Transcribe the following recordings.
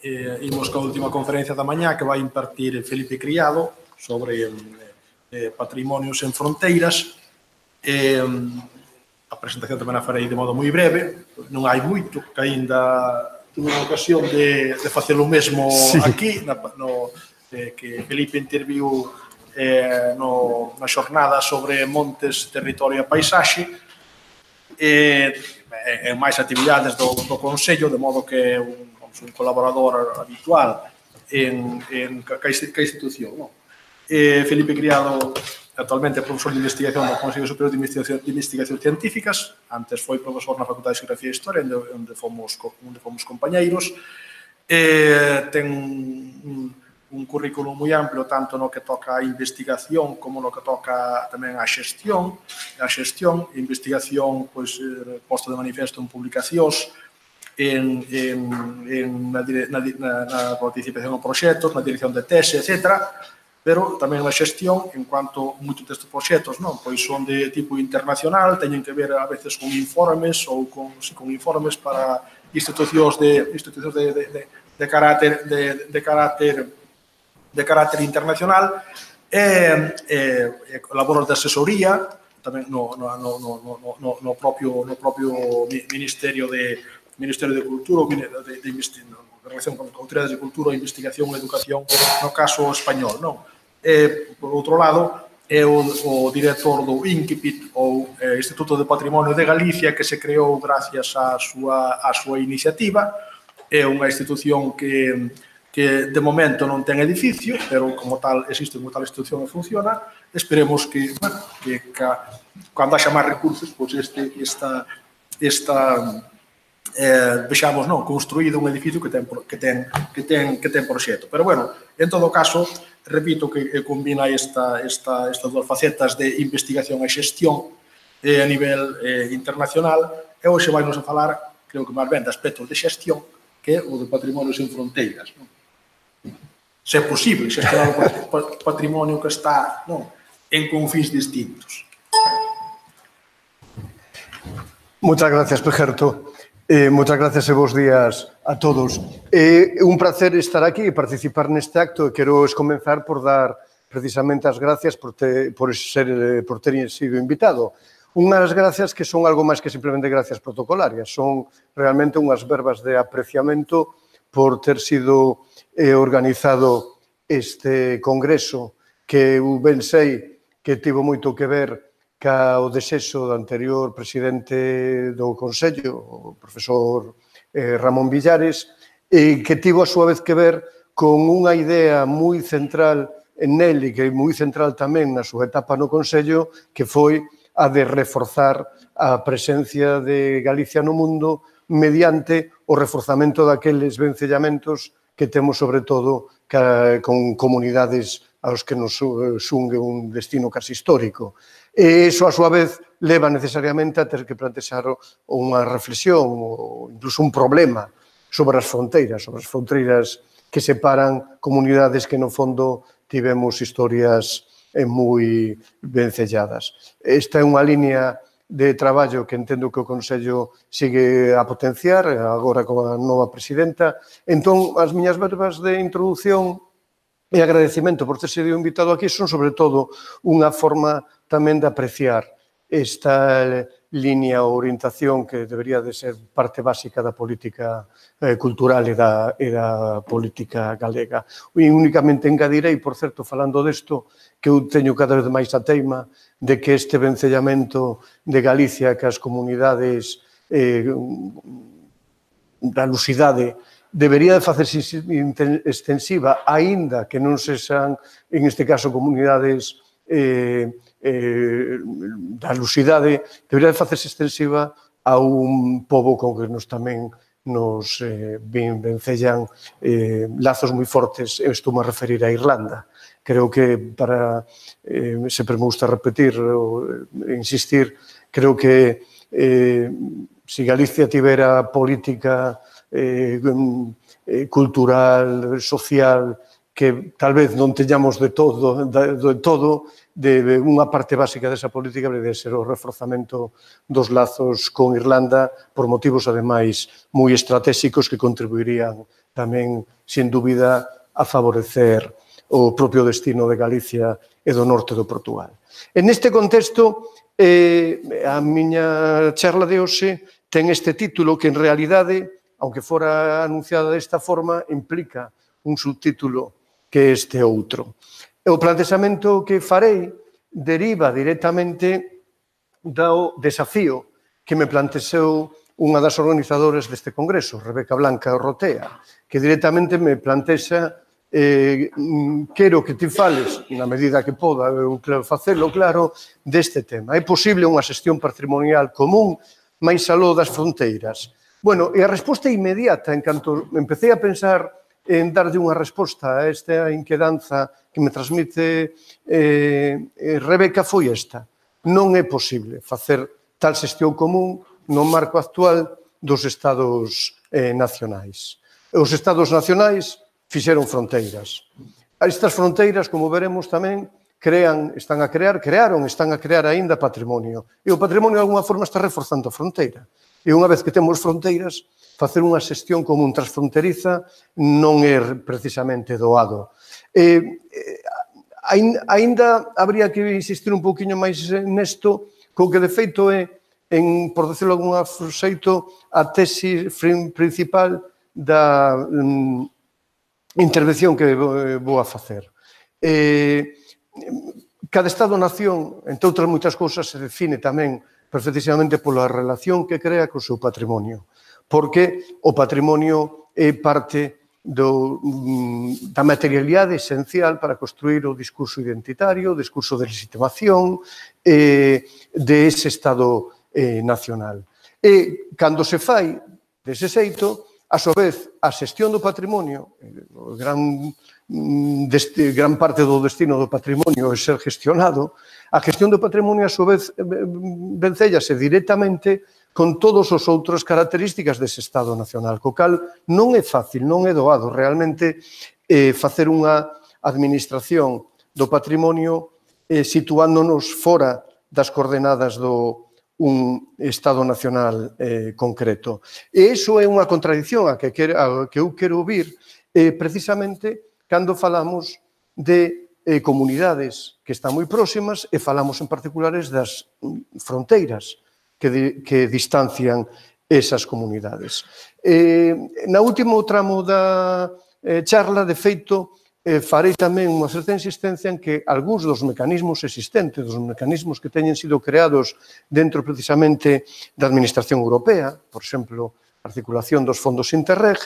imos ca última conferencia da mañá que vai impartir Felipe Criado sobre patrimonios en fronteiras. A presentación tamén a farei de modo moi breve, non hai moito, que aínda tuve a ocasión de facer o mesmo aquí, que Felipe interviu na xornada sobre montes, territorio e paisaxe, e máis actividades do Consello, de modo que é un colaborador habitual ca institución. Felipe Criado actualmente é profesor de investigación do Consello Superior de Investigacións Científicas, antes foi profesor na Facultade de Xeografía e Historia, onde fomos compañeiros. Ten un currículo moi amplio, tanto no que toca a investigación como no que toca tamén a xestión. A investigación posto de manifesto en publicacións, na participación en proxectos, na dirección de tese, etc. Pero tamén na xestión, en cuanto moitos destes proxectos pois son de tipo internacional, teñen que ver a veces con informes ou con informes para institucións de carácter internacional, laboros de asesoría tamén no propio Ministerio de Cultura, en relación con autoridades de cultura, investigación e educación, no caso español. Por outro lado, é o director do INCIPIT, ou Instituto de Patrimonio de Galicia, que se creou gracias á súa iniciativa. É unha institución que de momento non ten edificio, pero como tal existe como tal institución e funciona. Esperemos que cando haxa máis recursos, pois vexamos construído un edificio que ten proxecto. Pero, en todo caso, repito que combina estas dúas facetas de investigación e xestión a nivel internacional, e hoxe vai nos a falar, creo que máis ben, de aspectos de xestión, que é o de patrimonios en fronteiras. Se é posible xestionar o patrimonio que está en confins distintos. Muchas gracias, Pejerto. Muchas gracias e bons días a todos. É un placer estar aquí e participar neste acto. Quero comenzar por dar precisamente as gracias por ter sido invitado. Unhas gracias que son algo máis que simplemente gracias protocolarias. Son realmente unhas verbas de apreciamento por ter sido organizado este congreso que eu ben sei que tivo moito que ver ca o desexo do anterior presidente do Consello, o profesor Ramón Villares, que tivo a súa vez que ver con unha idea moi central en él e que moi central tamén na súa etapa no Consello, que foi a de reforzar a presencia de Galicia no mundo mediante o reforzamento daqueles vencellamentos que temos sobre todo con comunidades aos que nos xungue un destino casi histórico. E iso, a súa vez, leva necesariamente a ter que plantexar unha reflexión ou incluso un problema sobre as fronteiras que separan comunidades que, no fondo, tivemos historias moi vencelladas. Esta é unha línea de traballo que entendo que o Consello sigue a potenciar, agora coa nova presidenta. Entón, as miñas verbas de introdución e agradecemento por ter sido invitado aquí son, sobre todo, unha forma tamén de apreciar esta línea ou orientación que debería de ser parte básica da política cultural e da política galega. E únicamente engadirei, por certo, falando desto, que eu teño cada vez máis a teima de que este vencellamento de Galicia que as comunidades da lusidade debería de facerse extensiva, aínda que non sexan, en este caso, comunidades da lusidade, debería de facerse extensiva a un pobo con que nos tamén nos vencellan lazos moi fortes. Estou a referir a Irlanda. Creo que sempre me gusta repetir ou insistir, creo que se Galicia tivera política cultural, social, que tal vez non teñamos de todo, unha parte básica desa política debe ser o reforzamento dos lazos con Irlanda por motivos, ademais, moi estratégicos que contribuirían tamén, sin dúbida, a favorecer o propio destino de Galicia e do norte do Portugal. En este contexto, a miña charla de hoxe ten este título que, en realidade, aunque fora anunciada desta forma, implica un subtítulo que este outro. O plantexamento que farei deriva directamente do desafío que me plantexou unha das organizadoras deste congreso, Rebeca Blanca Orrotea, que directamente me plantexa quero que ti fales, na medida que poda, eu quero facelo claro, deste tema. É posible unha xestión patrimonial común máis aló das fronteiras? Bueno, e a resposta inmediata, en canto empecé a pensar en darlle unha resposta a esta inquedanza que me transmite Rebeca, foi esta. Non é posible facer tal xestión común no marco actual dos Estados nacionais. Os Estados nacionais fixeron fronteiras. Estas fronteiras, como veremos tamén, están a crear aínda patrimonio. E o patrimonio, de alguma forma, está reforzando a fronteira. E unha vez que temos fronteiras, facer unha xestión común transfronteriza non é precisamente doado. Aínda habría que insistir un pouquiño máis nesto, co que de feito é, por decirlo de algún xeito, a tesi principal da intervención que vou a facer. Cada Estado-nación, entre outras moitas cousas, se define tamén perfectísimamente pola relación que crea co seu patrimonio, porque o patrimonio é parte da materialidade esencial para construir o discurso identitario, o discurso de legitimación de ese Estado nacional. E, cando se fai dese xeito, a súa vez, a xestión do patrimonio, gran parte do destino do patrimonio é ser gestionado, a gestión do patrimonio, a súa vez, vencéllase directamente con todas as outras características dese Estado nacional, co cal non é fácil, non é doado realmente facer unha administración do patrimonio situándonos fora das coordenadas un Estado nacional concreto. E iso é unha contradición a que eu quero vir precisamente cando falamos de comunidades que están moi próximas e falamos en particulares das fronteiras que distancian esas comunidades. Na último tramo da charla, de feito, farei tamén unha certa insistencia en que algúns dos mecanismos existentes, dos mecanismos que teñen sido creados dentro precisamente da Administración Europea, por exemplo, a articulación dos fondos Interreg,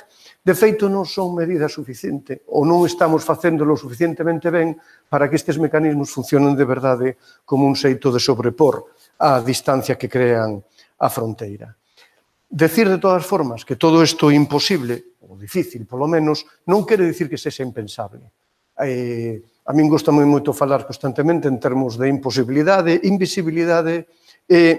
de feito non son medidas suficientes ou non estamos facéndolo suficientemente ben para que estes mecanismos funcionen de verdade como un xeito de sobrepor a distancia que crean a fronteira. Decir de todas formas que todo isto é imposible, ou difícil, polo menos, non quere dicir que sexa impensable. A min gusta moi moito falar constantemente en termos de imposibilidade, invisibilidade e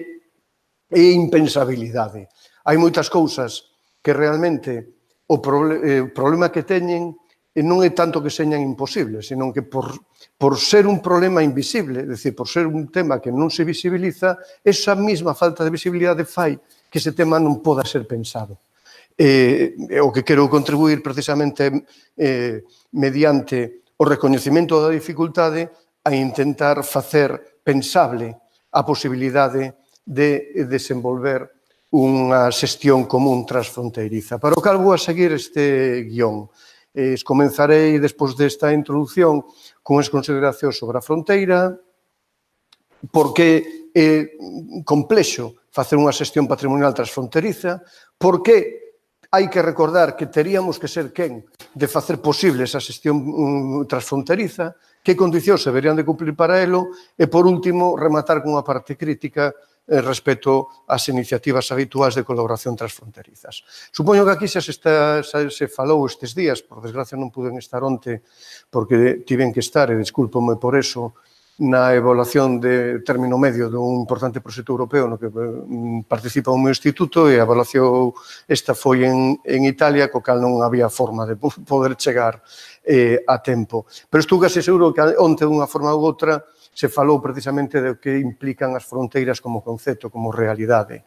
impensabilidade. Hai moitas cousas que realmente o problema que teñen non é tanto que señan imposibles, senón que por ser un problema invisible, é dicir, por ser un tema que non se visibiliza, esa mesma falta de visibilidade fai que ese tema non poda ser pensado. O que quero contribuir precisamente mediante o recoñecemento da dificultade a intentar facer pensable a posibilidade de desenvolver unha xestión común transfronteiriza. Para o cal vou a seguir este guión. Comenzarei, despois desta introducción, con as consideracións sobre a fronteira, porque é complexo facer unha xestión patrimonial transfronteriza, porque hai que recordar que teríamos que ser quen de facer posible esa xestión transfronteriza, que condicións se deberían de cumplir para elo, e, por último, rematar con unha parte crítica respecto ás iniciativas habituais de colaboración transfronterizas. Supoño que aquí xa se falou estes días, por desgracia non puden estar onte porque tiven que estar, e discúlpome por eso, na evaluación de término medio dun importante proxecto europeo no que participa o meu instituto, e a evaluación esta foi en Italia, co cal non había forma de poder chegar a tempo. Pero estou case seguro que onte, dunha forma ou outra, se falou precisamente do que implican as fronteiras como concepto, como realidade.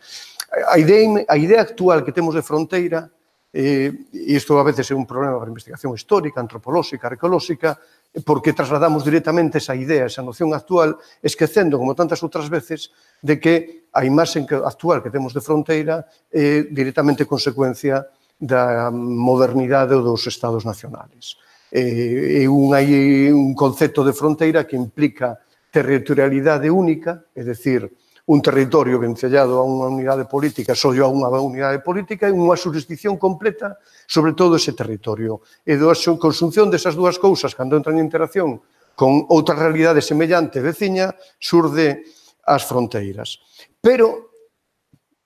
A idea actual que temos de fronteira E isto a veces é un problema para a investigación histórica, antropolóxica, arqueolóxica, porque trasladamos directamente esa idea, esa noción actual, esquecendo, como tantas outras veces, de que a imaxe actual que temos de fronteira é directamente consecuencia da modernidade dos estados nacionales. É un concepto de fronteira que implica territorialidade única, é dicir, un territorio vencellado a unha unidade política, só a unha unidade política e unha xurisdicción completa sobre todo ese territorio. E da conxunción desas dúas cousas, cando entran en interacción con outra realidade semellante veciña, xurde as fronteiras. Pero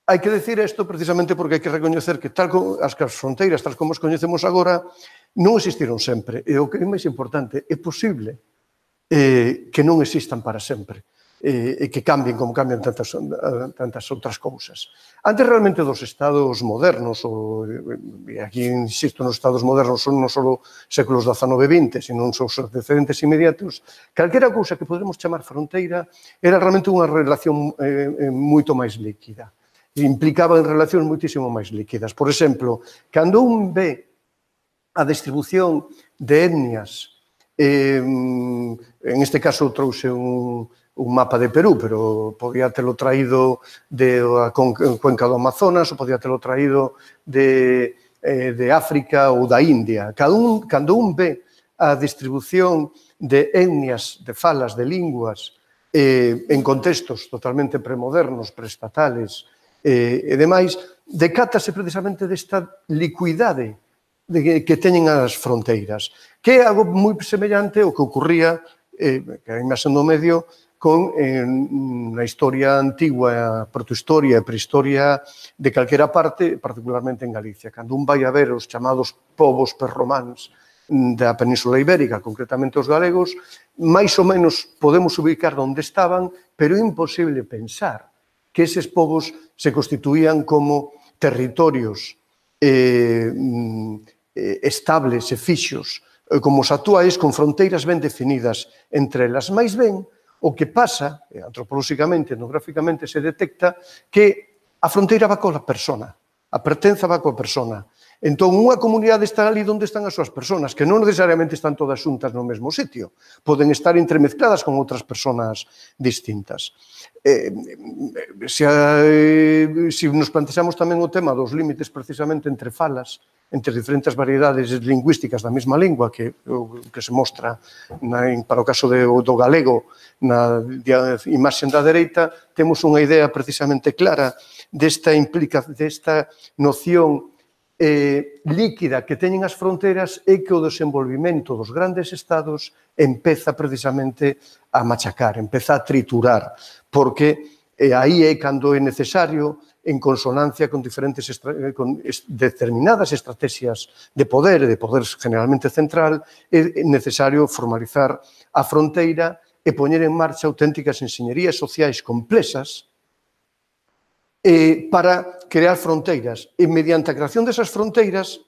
hai que decir isto precisamente porque hai que recoñecer que as fronteiras, tal como as coñecemos agora, non existiron sempre. E o que é máis importante, é posible que non existan para sempre e que cambien como cambian tantas outras cousas. Antes realmente dos estados modernos, e aquí insisto nos estados modernos son non só séculos XIX e XX, sino nos seus antecedentes inmediatos, calquera cousa que podemos chamar fronteira era realmente unha relación moito máis líquida. Implicaba en relacións moitísimo máis líquidas. Por exemplo, cando un ve a distribución de etnias, en este caso trouxe un mapa de Perú, pero podía telo traído da cuenca do Amazonas ou podía telo traído de África ou da India. Cando un ve a distribución de etnias, de falas, de linguas, en contextos totalmente premodernos, preestatales e demais, decátase precisamente desta licuidade que teñen as fronteiras, que é algo moi semellante ao que ocurría, que hai máis no medio, con na historia antigua, protohistoria e prehistoria de calquera parte, particularmente en Galicia. Cando un vai a ver os chamados povos prerrománs da Península Ibérica, concretamente os galegos, máis ou menos podemos ubicar onde estaban, pero é imposible pensar que eses povos se constituían como territorios estables e fixos como os actuais, con fronteiras ben definidas entre elas. Mais ben, o que pasa, antropolóxicamente, etnográficamente, se detecta que a fronteira va coa persona, a pertenza va coa persona. Entón, unha comunidade está ali onde están as súas persoas, que non necesariamente están todas xuntas no mesmo sitio, poden estar entremezcladas con outras persoas distintas. Se nos plantexamos tamén o tema dos límites precisamente entre falas, entre diferentes variedades lingüísticas da mesma lingua, que se mostra para o caso do galego na imaxe da dereita, temos unha idea precisamente clara desta noción líquida que teñen as fronteras e que o desenvolvimento dos grandes estados empeza precisamente a machacar, empeza a triturar, porque aí é cando é necesario, en consonancia con determinadas estrategias de poder generalmente central, é necesario formalizar a fronteira e poñer en marcha auténticas enxeñerías sociais complexas para crear fronteiras. E mediante a creación desas fronteiras,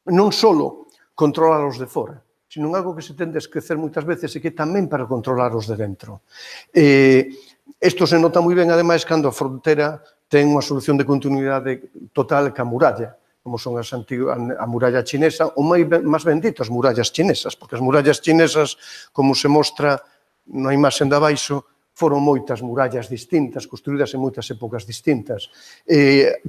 non só controlar os de fora, sino algo que se tende a esquecer moitas veces é que tamén para controlar os de dentro. Isto se nota moi ben, ademais, cando a frontera ten unha solución de continuidade total ca muralla, como son a muralla chinesa, ou máis ben dito, as murallas chinesas, porque as murallas chinesas, como se mostra na imaxe de abaixo, foron moitas murallas distintas, construídas en moitas épocas distintas.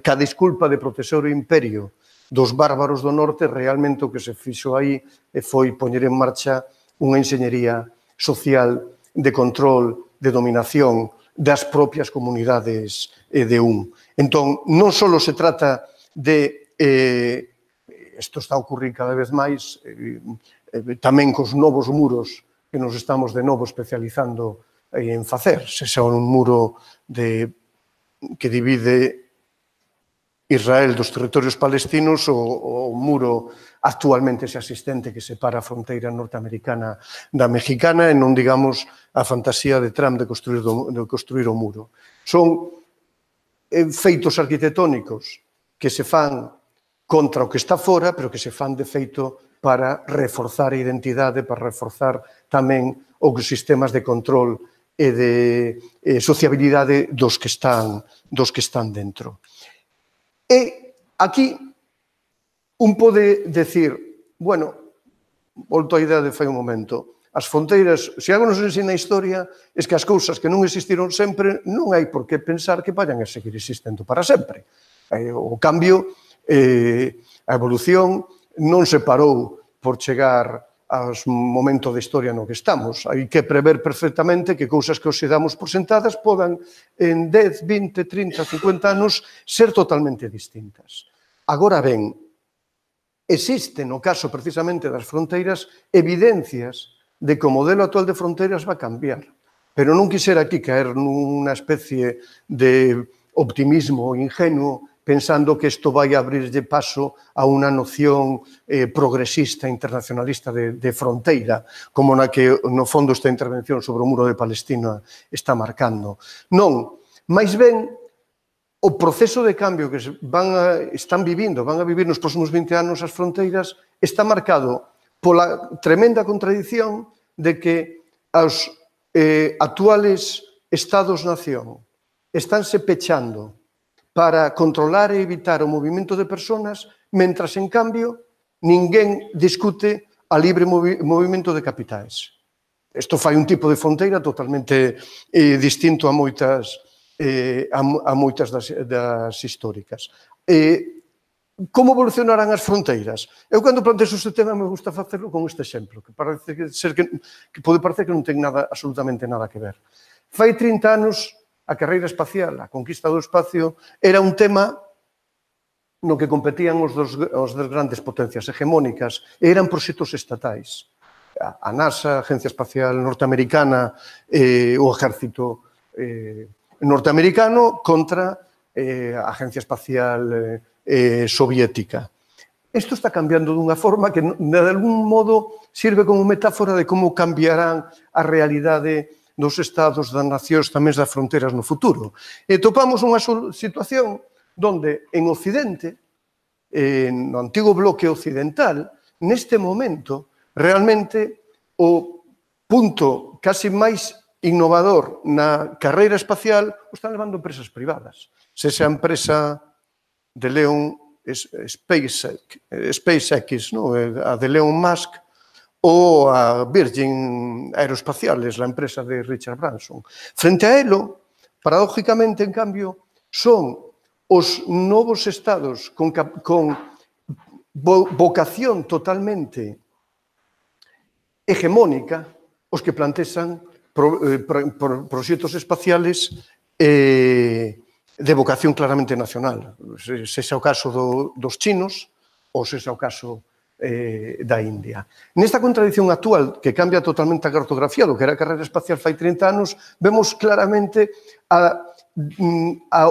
Ca desculpa de proteger o imperio dos bárbaros do norte, realmente o que se fixo aí foi poñer en marcha unha enxeñería social de control, de dominación das propias comunidades de un. Entón, non só se trata de... Isto está a ocurrir cada vez máis, tamén cos novos muros que nos estamos de novo especializando en facer, se xa un muro que divide Israel dos territorios palestinos ou o muro actualmente xa existente que separa a fronteira norteamericana da mexicana e non digamos a fantasía de Trump de construir o muro. Son feitos arquitectónicos que se fan contra o que está fora, pero que se fan de feito para reforzar a identidade, para reforzar tamén os sistemas de control e de sociabilidade dos que están dentro. E aquí un pode decir, bueno, volto á idea de fai un momento, as fronteiras, se algo nos ensina a historia, é que as cousas que non existiron sempre non hai por que pensar que vayan a seguir existendo para sempre. O cambio, a evolución, non se parou por chegar ao momento da historia no que estamos. Hai que prever perfectamente que cousas que hoxe damos por sentadas podan en 10, 20, 30, 50 anos ser totalmente distintas. Agora ben, existe no caso precisamente das fronteiras evidencias de que o modelo actual de fronteiras va a cambiar. Pero non quixera aquí caer nunha especie de optimismo ingenuo pensando que isto vai a abrirlle paso a unha noción progresista, internacionalista de fronteira, como na que, no fondo, esta intervención sobre o muro de Palestina está marcando. Non, máis ben, o proceso de cambio que están a vivir nos próximos 20 anos as fronteiras, está marcado pola tremenda contradición de que os actuales Estados-nación estánse pechando para controlar e evitar o movimento de persoas, mentras, en cambio, ninguén discute a libre movimento de capitais. Isto fai un tipo de fronteira totalmente distinto a moitas das históricas. Como evolucionarán as fronteiras? Eu, cando plantexo este tema, me gusta facerlo con este exemplo, que pode parecer que non ten absolutamente nada que ver. Fai 30 anos, a carreira espacial, a conquista do espacio, era un tema no que competían os dos grandes potencias hegemónicas, e eran proxectos estatais. A NASA, a Agencia Espacial Norteamericana, o Ejército norteamericano contra a Agencia Espacial soviética. Isto está cambiando dunha forma que, de algún modo, sirve como metáfora de como cambiarán a realidade dos estados, das nacións, tamén das fronteiras no futuro. E topamos unha situación onde, en Occidente, no antigo bloque occidental, neste momento, realmente, o punto casi máis innovador na carreira espacial o están levando empresas privadas. Se esa empresa de Elon SpaceX, a de Elon Musk, ou a Virgin Aeroespaciales, a empresa de Richard Branson. Frente a elo, paradójicamente, en cambio, son os novos estados con vocación totalmente hegemónica os que plantexan proxectos espaciales de vocación claramente nacional. Se é o caso dos chinos ou se é o caso da India. Nesta contradición actual, que cambia totalmente a cartografía do que era a carreira espacial fai 30 anos, vemos claramente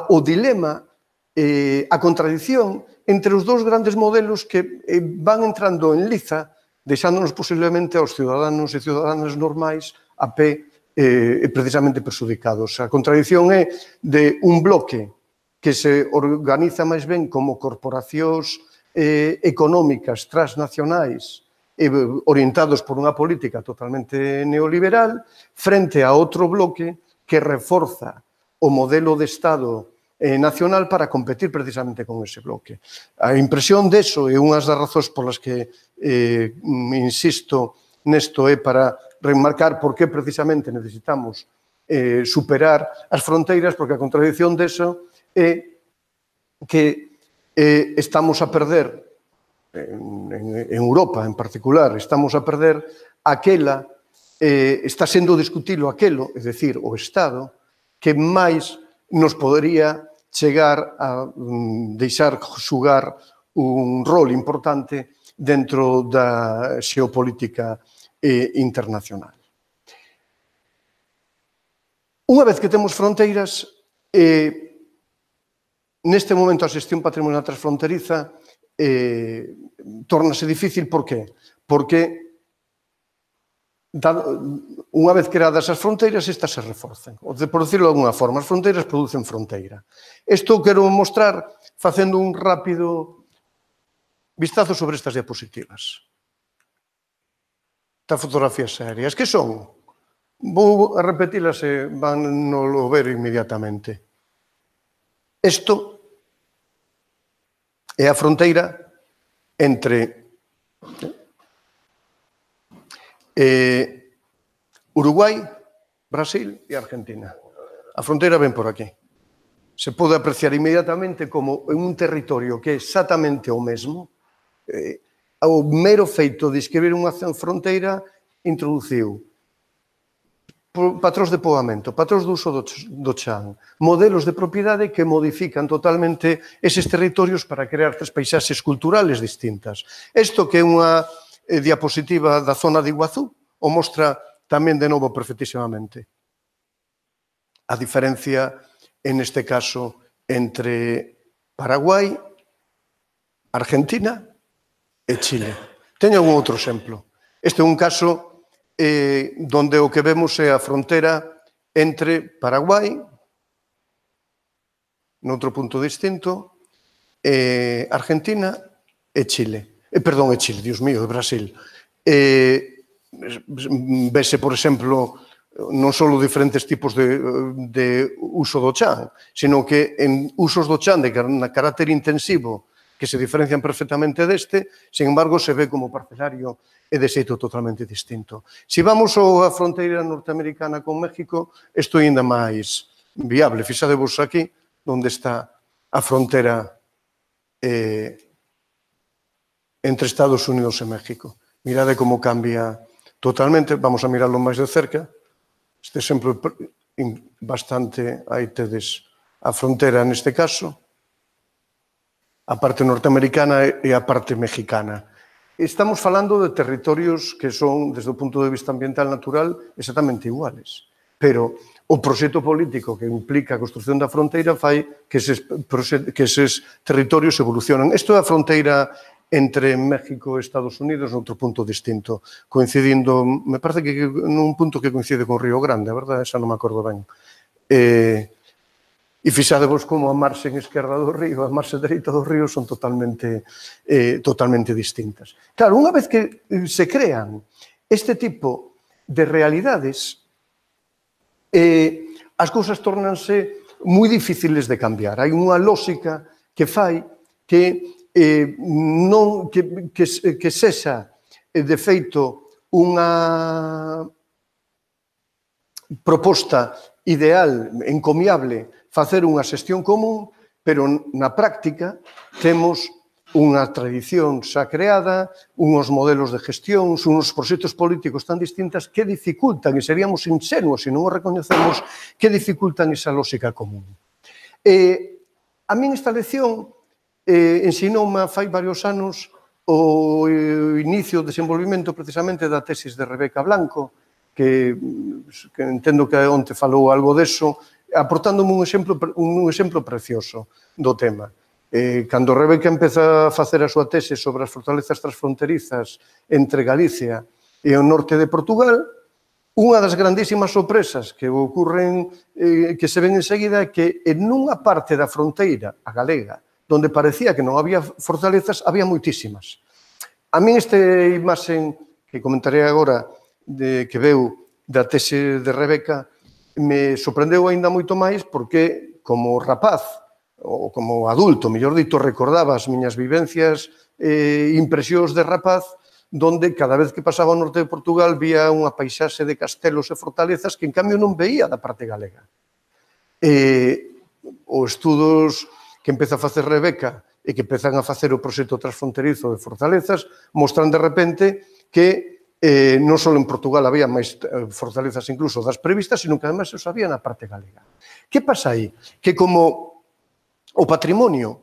o dilema, a contradición entre os dous grandes modelos que van entrando en liza, deixándonos posiblemente aos ciudadanos e ciudadanas normais a pé precisamente perjudicados. A contradición é de un bloque que se organiza máis ben como corporacións económicas transnacionais orientados por unha política totalmente neoliberal frente a outro bloque que reforza o modelo de Estado nacional para competir precisamente con ese bloque. A impresión deso e unhas das razóns polas que insisto nesto é para remarcar por que precisamente necesitamos superar as fronteiras, porque a contradición deso é que estamos a perder, en Europa en particular, estamos a perder aquela, está sendo discutido aquelo, é dicir, o Estado, que máis nos podería chegar a deixar xugar un rol importante dentro da xeopolítica internacional. Unha vez que temos fronteiras, neste momento a xestión patrimonial transfronteriza tórnase difícil. Por qué? Porque unha vez creadas as fronteiras, estas se reforzan. Por decirlo de alguna forma, as fronteiras producen fronteira. Isto quero mostrar facendo un rápido vistazo sobre estas diapositivas. Estas fotografías aéreas. Que son? Vou a repetilas e van no ver inmediatamente. Isto é a fronteira entre Uruguai, Brasil e Argentina. A fronteira ven por aquí. Se pode apreciar inmediatamente como en un territorio que é exactamente o mesmo, o mero feito de escribir unha fronteira introduciu patróns de poboamento, patróns de uso do chan, modelos de propiedade que modifican totalmente eses territorios para crear tres paisaxes culturales distintas. Isto que é unha diapositiva da zona de Iguazú o mostra tamén de novo perfectísimamente. A diferencia, en este caso, entre Paraguai, Argentina e Chile. Teño un outro exemplo. Este é un caso donde o que vemos é a frontera entre Paraguai, noutro punto distinto, Argentina e Chile. Perdón, Chile, Dios mío, Brasil. Vese, por exemplo, non só diferentes tipos de uso do chan, sino que en usos do chan de carácter intensivo que se diferencian perfectamente deste, sin embargo, se ve como parcelario e de xeito totalmente distinto. Se vamos á fronteira norteamericana con México, isto é ainda máis viable. Fixadevos aquí, onde está a frontera entre Estados Unidos e México. Mirade como cambia totalmente. Vamos a mirarlo máis de cerca. Este exemplo bastante, aí tedes a frontera neste caso, a parte norteamericana e a parte mexicana. Estamos falando de territorios que son, desde o punto de vista ambiental natural, exactamente iguales. Pero o proxecto político que implica a construción da fronteira fai que eses territorios evolucionan. Isto é a fronteira entre México e Estados Unidos noutro punto distinto, coincidindo, me parece que nun punto que coincide con Río Grande, a verdade, xa non me acordo ben. E fixadevos como a marxe esquerda do río, a marxe dereita do río son totalmente distintas. Claro, unha vez que se crean este tipo de realidades, as cousas tornanse moi difíciles de cambiar. Hai unha lógica que fai que sexa, de feito, unha proposta ideal, encomiable, facer unha xestión común, pero na práctica temos unha tradición xa creada, uns modelos de gestión, uns proxectos políticos tan distintas que dificultan, e seríamos insenuos se non o recoñecemos, que dificultan esa lógica común. A min esta lección ensinoume fai varios anos o inicio do desenvolvemento precisamente da tesis de Rebeca Blanco, que entendo que onte falou algo deso, aportándome un exemplo precioso do tema. Cando Rebeca empeza a facer a súa tese sobre as fortalezas transfronterizas entre Galicia e o norte de Portugal, unha das grandísimas sorpresas que ocorren, que se ven enseguida, é que en unha parte da fronteira, a galega, onde parecía que non había fortalezas, había moitísimas. A min esta imaxe que comentarei agora, que veu da tese de Rebeca, me sorprendeu aínda moito máis porque, como rapaz, ou como adulto, mellor dito, recordaba as miñas vivencias e impresións de rapaz, donde cada vez que pasaba ao norte de Portugal vía unha paisaxe de castelos e fortalezas que, en cambio, non veía da parte galega. Os estudos que empeza a facer Rebeca e que empezan a facer o proxecto transfronterizo de fortalezas mostran de repente que non só en Portugal había máis fortalezas incluso das previstas, sino que ademais os había na parte galega. Que pasa aí? Que como o patrimonio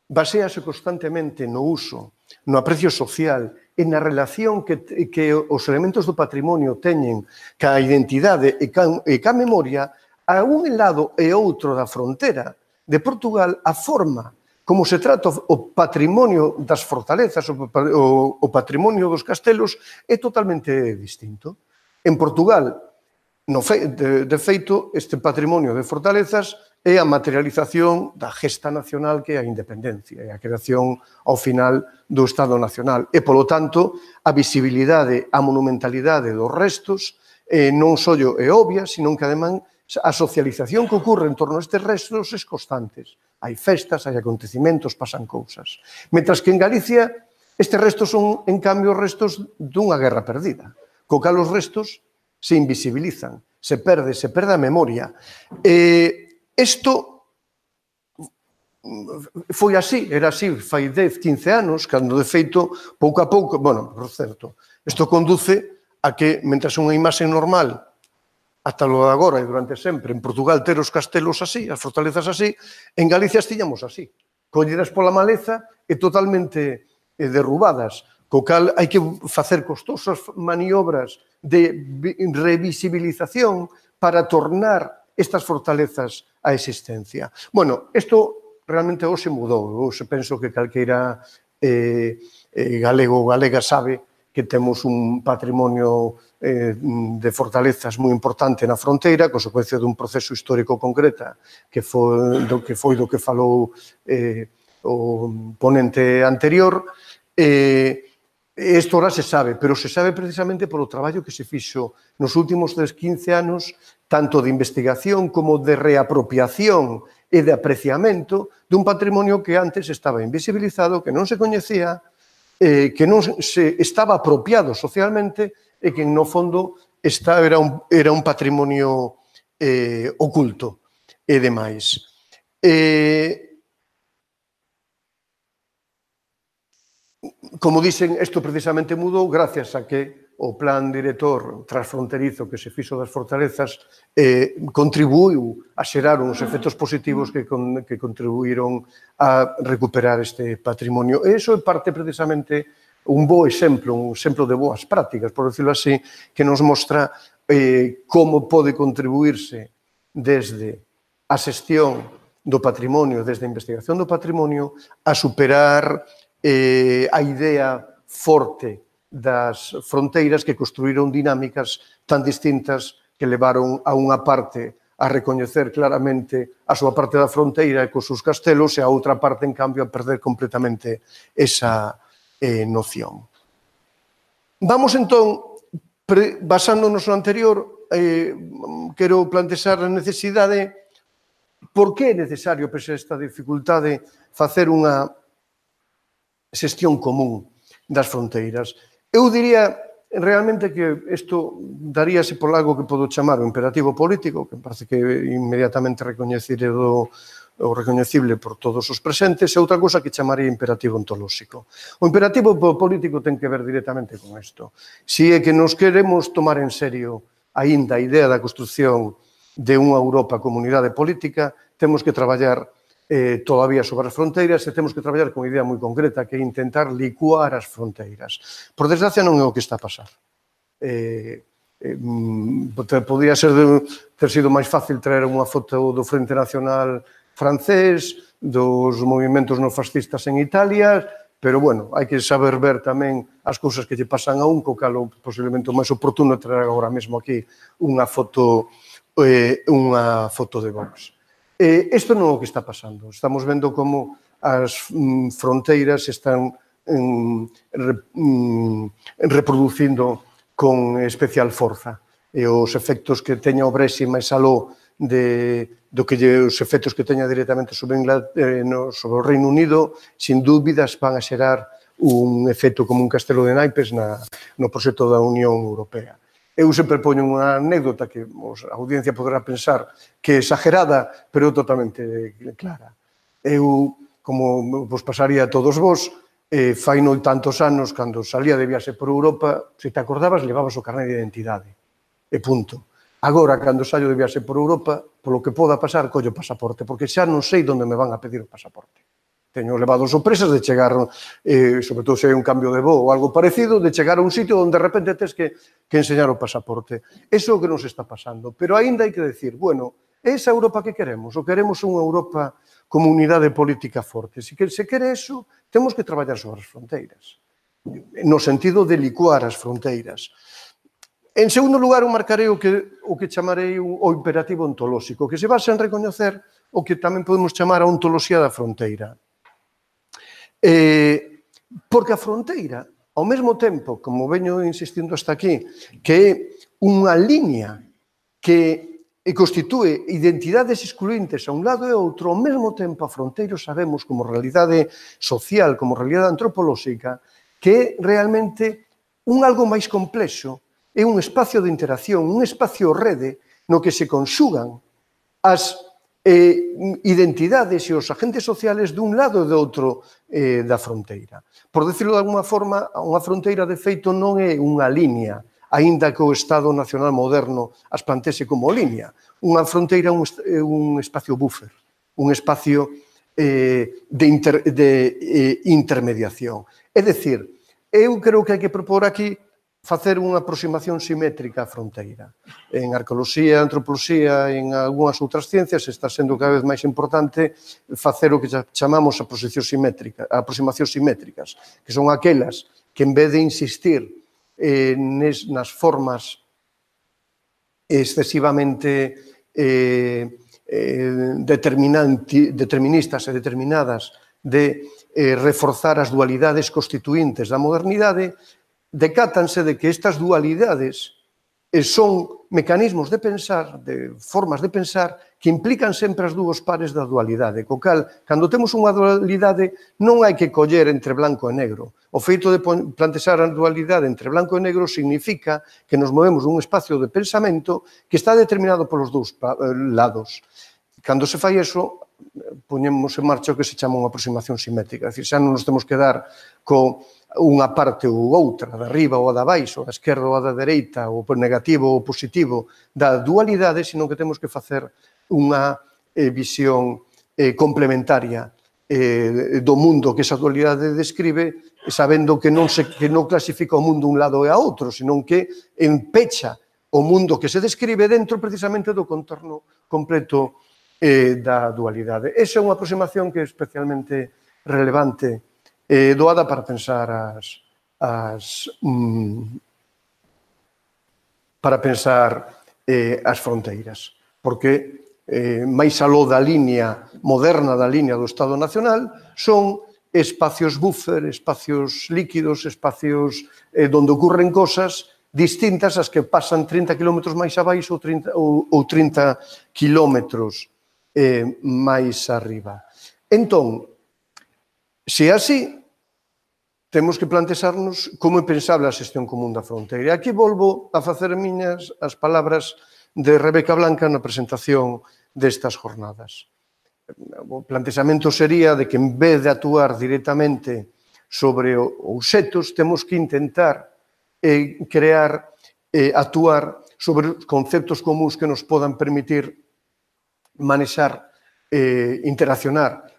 basease constantemente no uso, no aprecio social e na relación que os elementos do patrimonio teñen ca identidade e ca memoria, a un lado e outro da frontera de Portugal, a forma como se trata o patrimonio das fortalezas, o patrimonio dos castelos, é totalmente distinto. En Portugal, de feito, este patrimonio de fortalezas é a materialización da gesta nacional que é a independencia e a creación ao final do Estado Nacional. E, polo tanto, a visibilidade, a monumentalidade dos restos non só é obvia, sino que, además, a socialización que ocorre en torno a estes restos é constantes. Hai festas, hai acontecimentos, pasan cousas. Mentras que en Galicia Estes restos son, en cambio, restos dunha guerra perdida, co cal os restos se invisibilizan, se perde a memoria. Isto foi así, era así fai 10, 15 anos, cando de feito, pouco a pouco, bueno, por certo, isto conduce a que, mentras unha imaxe normal, ata lo de agora e durante sempre, en Portugal ter os castelos así, as fortalezas así, en Galicia as tiñamos así, collidas pola maleza e totalmente derrubadas, co cal hai que facer costosas maniobras de revisibilización para tornar estas fortalezas a existencia. Bueno, isto realmente hoxe mudou. Hoxe penso que calqueira galego ou galega sabe que temos un patrimonio de fortalezas moi importante na fronteira, consecuencia dun proceso histórico concreta que foi do que falou o ponente anterior. Isto ahora se sabe, pero se sabe precisamente polo traballo que se fixo nos últimos 15 anos, tanto de investigación como de reapropiación e de apreciamento dun patrimonio que antes estaba invisibilizado, que non se coñecía, que non se estaba apropiado socialmente e que, no fondo, era un patrimonio oculto e demais. Como dicen, isto precisamente mudou gracias a que o plan director transfronterizo que se fixo das fortalezas contribuiu a xerar uns efectos positivos que contribuíron a recuperar este patrimonio. E iso é parte precisamente un bo exemplo, un exemplo de boas prácticas, por decirlo así, que nos mostra como pode contribuirse desde a xestión do patrimonio, desde a investigación do patrimonio, a superar a idea forte das fronteiras que construíron dinámicas tan distintas que levaron a unha parte a recoñecer claramente a súa parte da fronteira e cos seus castelos e a outra parte, en cambio, a perder completamente esa noción. Vamos, entón, basándonos no anterior, quero plantexar a necesidade, por que é necesario, pese a esta dificultade, facer unha xestión común das fronteiras. Eu diría realmente que isto daríase por algo que podo chamar o imperativo político, que me parece que é inmediatamente recoñecible por todos os presentes, e outra cosa que chamaría imperativo ontolóxico. O imperativo político ten que ver directamente con isto. Si é que nos queremos tomar en serio aínda a idea da construción de unha Europa comunidade política, temos que traballar todavía sobre as fronteiras e temos que traballar con unha idea moi concreta, que é intentar licuar as fronteiras. Por desgracia non é o que está a pasar. Podría ter sido máis fácil traer unha foto do Frente Nacional francés, dos movimentos no fascistas en Italia, pero, bueno, hai que saber ver tamén as cousas que lle pasan a un, co cal posiblemente o máis oportuno é traer agora mesmo aquí unha foto de Vox. Isto non é o que está pasando. Estamos vendo como as fronteiras están reproducindo con especial forza e os efectos que teña o Brexit máis aló os efectos que teña directamente sobre o Reino Unido, sin dúbidas van a xerar un efecto como un castelo de naipes no proxecto da Unión Europea. Eu sempre poño unha anécdota que a audiencia poderá pensar que é exagerada, pero totalmente clara. Eu, como vos pasaría a todos vos, fai non tantos anos, cando salía de viaxe por Europa, se te acordabas, levabas o carné de identidade. E punto. Agora, cando saio de viaxe por Europa, polo que poda pasar, collo o pasaporte, porque xa non sei onde me van a pedir o pasaporte. Teño levado sorpresas de chegar, sobre todo se hai un cambio de voo ou algo parecido, de chegar a un sitio onde de repente tens que enseñar o pasaporte. Eso é o que nos está pasando. Pero aínda hai que decir, bueno, é esa Europa que queremos? Ou queremos unha Europa como unidade política forte? Se quere eso, temos que traballar sobre as fronteiras, no sentido de licuar as fronteiras. En segundo lugar, eu marcarei o que chamarei o imperativo ontolóxico, que se basa en recoñecer o que tamén podemos chamar a ontoloxía da fronteira. Porque a fronteira, ao mesmo tempo, como veño insistindo hasta aquí, que é unha liña que constitúe identidades excluíntes a un lado e a outro, ao mesmo tempo a fronteira sabemos como realidade social, como realidade antropolóxica, que é realmente un algo máis complexo, é un espacio de interacción, un espacio rede no que se conxugan as identidades e os agentes sociales dun lado e do outro da fronteira. Por decirlo de alguma forma, unha fronteira de feito non é unha línea, aínda que o Estado Nacional moderno as plantese como línea. Unha fronteira é un espacio buffer, un espacio de intermediación. É dicir, eu creo que hai que propor aquí facer unha aproximación simétrica á fronteira. En arqueoloxía, antropoloxía e en algunhas outras ciencias está sendo cada vez máis importante facer o que chamamos aproximacións simétricas, que son aquelas que en vez de insistir nas formas excesivamente deterministas e determinadas de reforzar as dualidades constituíntes da modernidade, decátanse de que estas dualidades son mecanismos de pensar, de formas de pensar, que implican sempre as dúas pares da dualidade. Co cal, cando temos unha dualidade, non hai que coller entre blanco e negro. O feito de plantexar a dualidade entre blanco e negro significa que nos movemos nun espacio de pensamento que está determinado polos dous lados. Cando se fai iso, poñemos en marcha o que se chama unha aproximación simétrica. É dicir, xa non nos temos que dar co unha parte ou outra, da arriba ou da baixo, da esquerda ou da dereita, o negativo ou positivo da dualidade, senón que temos que facer unha visión complementaria do mundo que esa dualidade describe, sabendo que non clasifica o mundo un lado e a outro, senón que empecha o mundo que se describe dentro precisamente do contorno completo da dualidade. Esa é unha aproximación que é especialmente relevante doada para pensar as fronteiras, porque máis aló da línea moderna, da línea do Estado Nacional, son espacios buffer, espacios líquidos, espacios onde ocurren cosas distintas ás que pasan 30 kilómetros máis abaixo ou 30 kilómetros máis arriba. Entón, se é así, temos que plantexarnos como é pensable a xestión común da fronteira. Aquí volvo a facer miñas as palabras de Rebeca Blanca na presentación destas jornadas. O plantexamento sería de que en vez de actuar directamente sobre obxetos, temos que intentar actuar sobre conceptos comuns que nos podan permitir manexar, interaccionar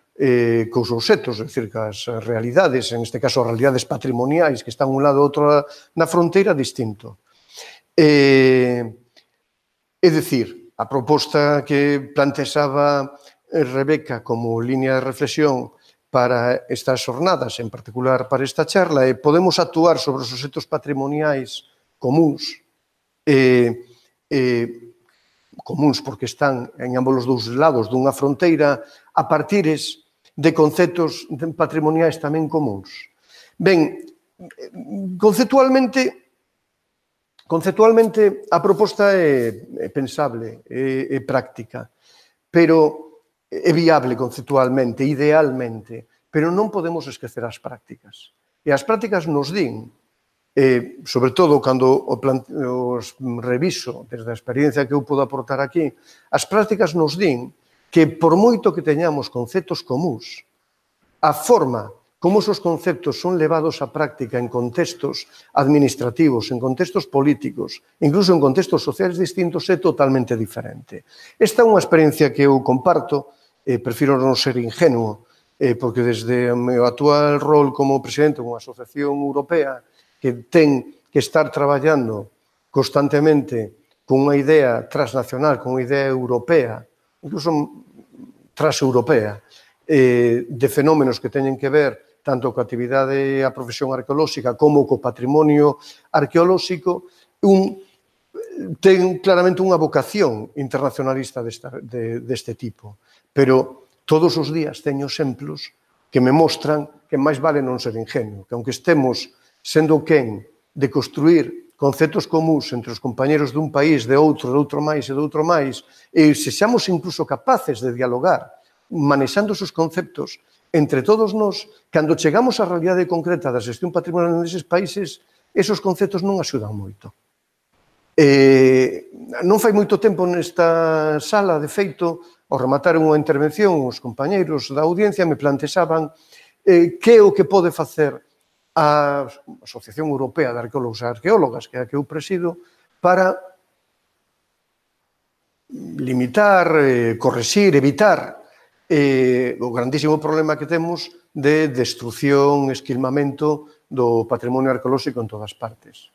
cos obxetos, é dicir, cas realidades, en este caso realidades patrimoniais que están un lado ou outro na fronteira, distinto. É dicir, a proposta que plantexaba Rebeca como línea de reflexión para estas jornadas, en particular para esta charla, é podemos actuar sobre os obxetos patrimoniais comuns, comuns porque están en ambos os dous lados dunha fronteira, a partires de conceptos patrimoniais tamén comuns. Ben, conceptualmente a proposta é pensable, é práctica, pero é viable conceptualmente, idealmente, pero non podemos esquecer as prácticas. E as prácticas nos din, sobre todo cando os reviso desde a experiencia que eu podo aportar aquí, as prácticas nos din que por moito que teñamos conceptos comuns, a forma como esos conceptos son levados á práctica en contextos administrativos, en contextos políticos, incluso en contextos sociais distintos, é totalmente diferente. Esta é unha experiencia que eu comparto, prefiro non ser ingenuo, porque desde o meu actual rol como presidente dunha asociación europea que ten que estar traballando constantemente con unha idea transnacional, con unha idea europea, incluso transeuropea, de fenómenos que teñen que ver tanto coa actividade e a profesión arqueolóxica como co patrimonio arqueolóxico, ten claramente unha vocación internacionalista deste tipo. Pero todos os días teño exemplos que me mostran que máis vale non ser ingenuo, que aunque estemos sendo quen de construir conceptos comuns entre os compañeros dun país, de outro máis e de outro máis, e sexamos incluso capaces de dialogar manexando esos conceptos, entre todos nós, cando chegamos á realidade concreta da xestión patrimonial neses países, esos conceptos non axudan moito. Non fai moito tempo nesta sala, de feito, ao rematar unha intervención, os compañeiros da audiencia me plantexaban que é o que pode facer a Asociación Europea de Arqueólogos e Arqueólogas, que é a que eu presido, para limitar, correxir, evitar o grandísimo problema que temos de destrucción, esquilmamento do patrimonio arqueolóxico en todas partes.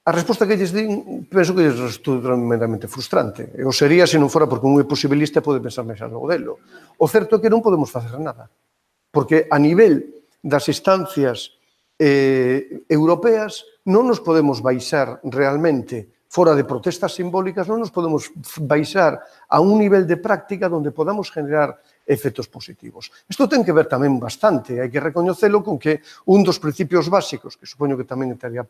A resposta que lles din, penso que lles resulta tremendamente frustrante. E o sería se non fora porque un é posibilista e pode pensar máis algo delo. O certo é que non podemos facer nada, porque a nivel das instancias europeas non nos podemos baixar realmente fora de protestas simbólicas, non nos podemos baixar a un nivel de práctica onde podamos generar efectos positivos. Isto ten que ver tamén bastante, hai que recoñecelo con que un dos principios básicos, que supoño que tamén teria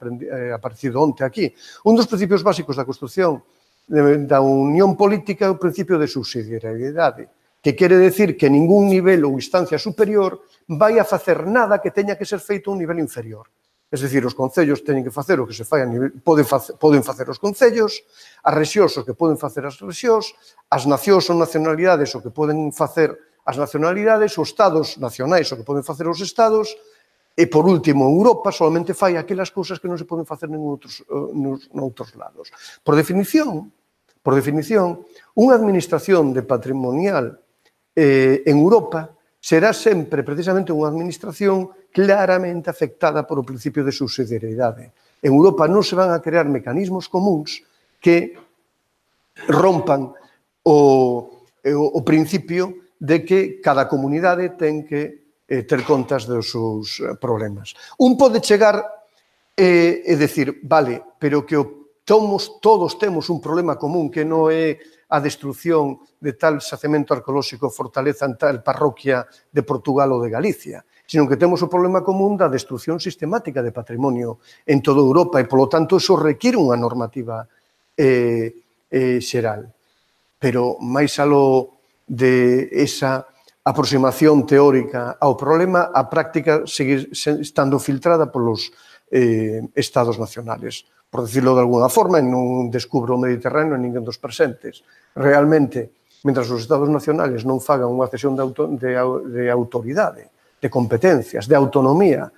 aparecido onte aquí, un dos principios básicos da construción da unión política é o principio de subsidiariedade, que quere decir que ningún nivel ou instancia superior vai a facer nada que teña que ser feito a un nivel inferior. Es dicir, os concellos teñen que facer o que se fai a nivel, poden facer os concellos, as rexións o que poden facer as rexións, as nacións ou nacionalidades o que poden facer as nacionalidades, os estados nacionais o que poden facer os estados, e, por último, Europa solamente fai aquelas cousas que non se poden facer noutros lados. Por definición, unha administración de patrimonial en Europa será sempre precisamente unha administración claramente afectada por o principio de subsidiariedade. En Europa non se van a crear mecanismos comuns que rompan o principio de que cada comunidade ten que ter contas dos seus problemas. Un pode chegar e decir, vale, pero que todos temos un problema común que non é a destrucción de tal xacemento arqueolóxico fortaleza en tal parroquia de Portugal ou de Galicia, sino que temos o problema común da destrucción sistemática de patrimonio en toda Europa e, polo tanto, iso require unha normativa xeral. Pero, máis aló de esa aproximación teórica ao problema, a práctica segue estando filtrada polos estados nacionales. Por decirlo de alguna forma, non descubro o Mediterráneo en ninguén dos presentes. Realmente, mentras os estados nacionales non fagan unha cesión de autoridade, de competencias, de autonomía,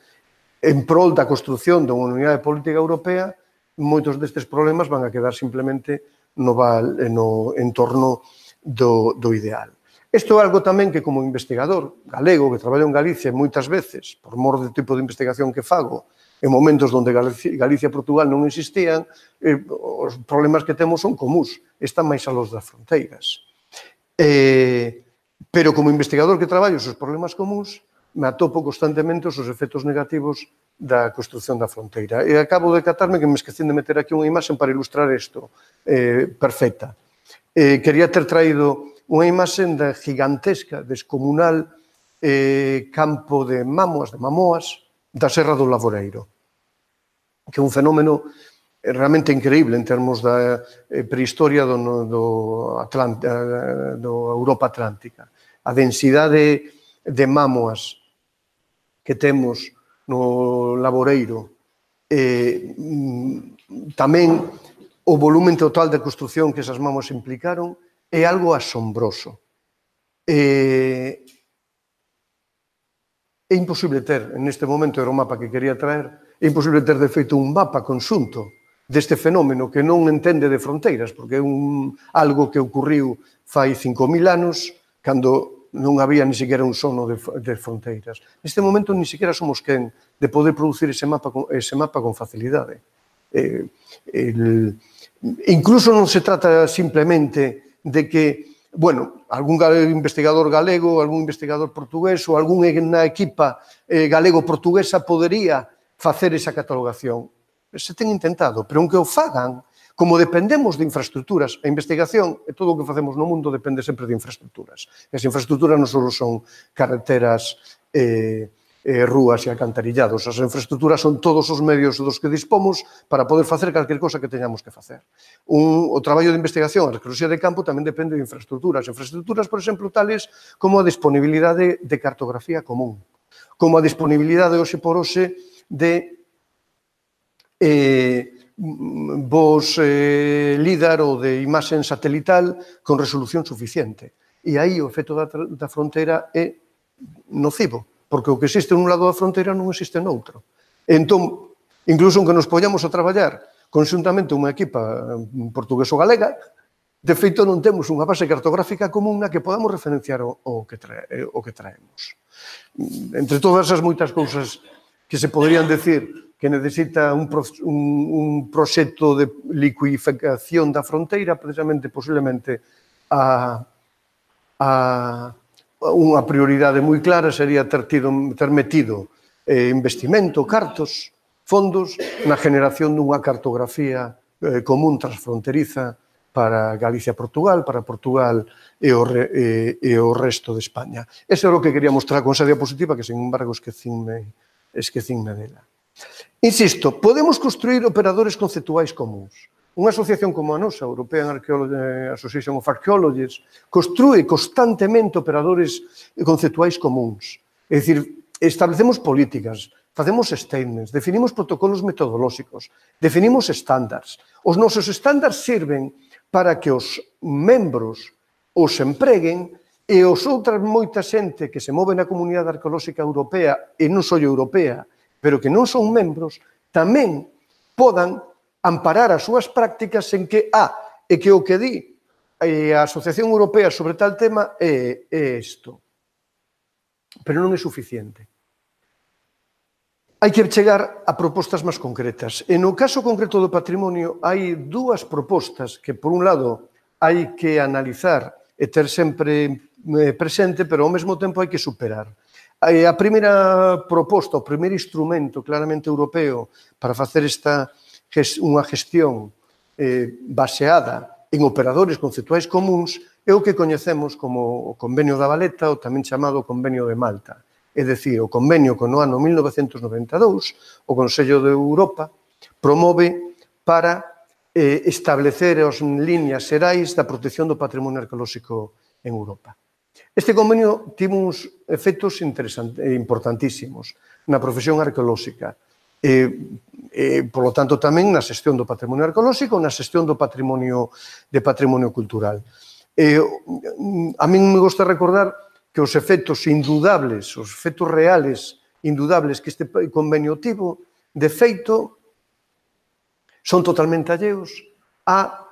en prol da construción de unha unidade política europea, moitos destes problemas van a quedar simplemente no entorno do ideal. Isto é algo tamén que, como investigador galego, que traballo en Galicia moitas veces, por mor do tipo de investigación que fago, en momentos onde Galicia e Portugal non existían, os problemas que temos son comuns, están máis a los das fronteiras. Pero como investigador que traballo os problemas comuns, me atopo constantemente os efectos negativos da construción da fronteira. E acabo de catarme que me esquecín de meter aquí unha imaxe para ilustrar isto, perfecta. Quería ter traído unha imaxe da gigantesca, descomunal campo de Mamoas, da Serra do Lavoreiro, que é un fenómeno realmente increíble en termos da prehistoria do Europa Atlántica. A densidade de Mamoas que temos no Lavoreiro, tamén o volumen total de construción que esas Mamoas implicaron, é algo asombroso. É imposible ter, neste momento era o mapa que quería traer, é imposible ter de feito un mapa conxunto deste fenómeno que non entende de fronteiras, porque é algo que ocurriu fai 5.000 anos, cando non había ni siquiera un sono de fronteiras. Neste momento ni siquiera somos quen de poder producir ese mapa con facilidade. Incluso non se trata simplemente de que bueno, algún investigador galego, algún investigador portugués ou algunha equipa galego-portuguesa podería facer esa catalogación. Se ten intentado, pero aunque o fagan, como dependemos de infraestructuras, a investigación e todo o que facemos no mundo depende sempre de infraestructuras. As infraestructuras non só son carreteras rúas e alcantarillados. As infraestructuras son todos os medios dos que dispomos para poder facer calquer cosa que teñamos que facer. O traballo de investigación, a arqueoloxía de campo, tamén depende de infraestructuras. Infraestructuras, por exemplo, tales como a disponibilidade de cartografía común, como a disponibilidade hoxe por hoxe de vos LIDAR ou de imaxen satelital con resolución suficiente. E aí o efecto da fronteira é nocivo, porque o que existe nun lado da fronteira non existe noutro. Entón, incluso aunque nos poñamos a traballar conxuntamente unha equipa portugueso-galega, de feito non temos unha base cartográfica común na que podamos referenciar o que traemos. Entre todas as moitas cousas que se poderían decir que necesita un proxecto de liquificación da fronteira, precisamente, posiblemente, unha prioridade moi clara sería ter metido investimento, cartos, fondos na generación dunha cartografía común transfronteriza para Galicia e Portugal, para Portugal e o resto de España. Ese é o que quería mostrar con esa diapositiva, que, sin embargo, esquecinme dela. Insisto, podemos construir operadores conceptuais comuns. Unha asociación como a nosa, European Association of Archaeologists, construe constantemente operadores conceptuais comuns. É dicir, establecemos políticas, facemos statements, definimos protocolos metodolóxicos, definimos estándares. Os nosos estándares sirven para que os membros os empreguen e os outras moita xente que se move na comunidade arqueolóxica europea e non só europea, pero que non son membros, tamén podan amparar as súas prácticas en que, e que o que di a Asociación Europea sobre tal tema é isto. Pero non é suficiente. Hai que chegar a propostas máis concretas. E no caso concreto do patrimonio, hai dúas propostas que, por un lado, hai que analizar e ter sempre presente, pero ao mesmo tempo hai que superar. A primeira proposta, o primeiro instrumento claramente europeo para facer unha gestión baseada en operadores conceptuais comuns é o que coñecemos como o Convenio da Valeta, ou tamén chamado Convenio de Malta. É dicir, o convenio que no ano 1992 o Consello de Europa promove para establecer as liñas xerais da protección do patrimonio arqueolóxico en Europa. Este convenio tivo uns efectos importantísimos na profesión arqueolóxica e, por lo tanto, tamén na xestión do patrimonio arqueolóxico e na xestión do patrimonio cultural. A min me gusta recordar que os efectos indudables, os efectos reales indudables que este convenio tivo, de feito, son totalmente alleos á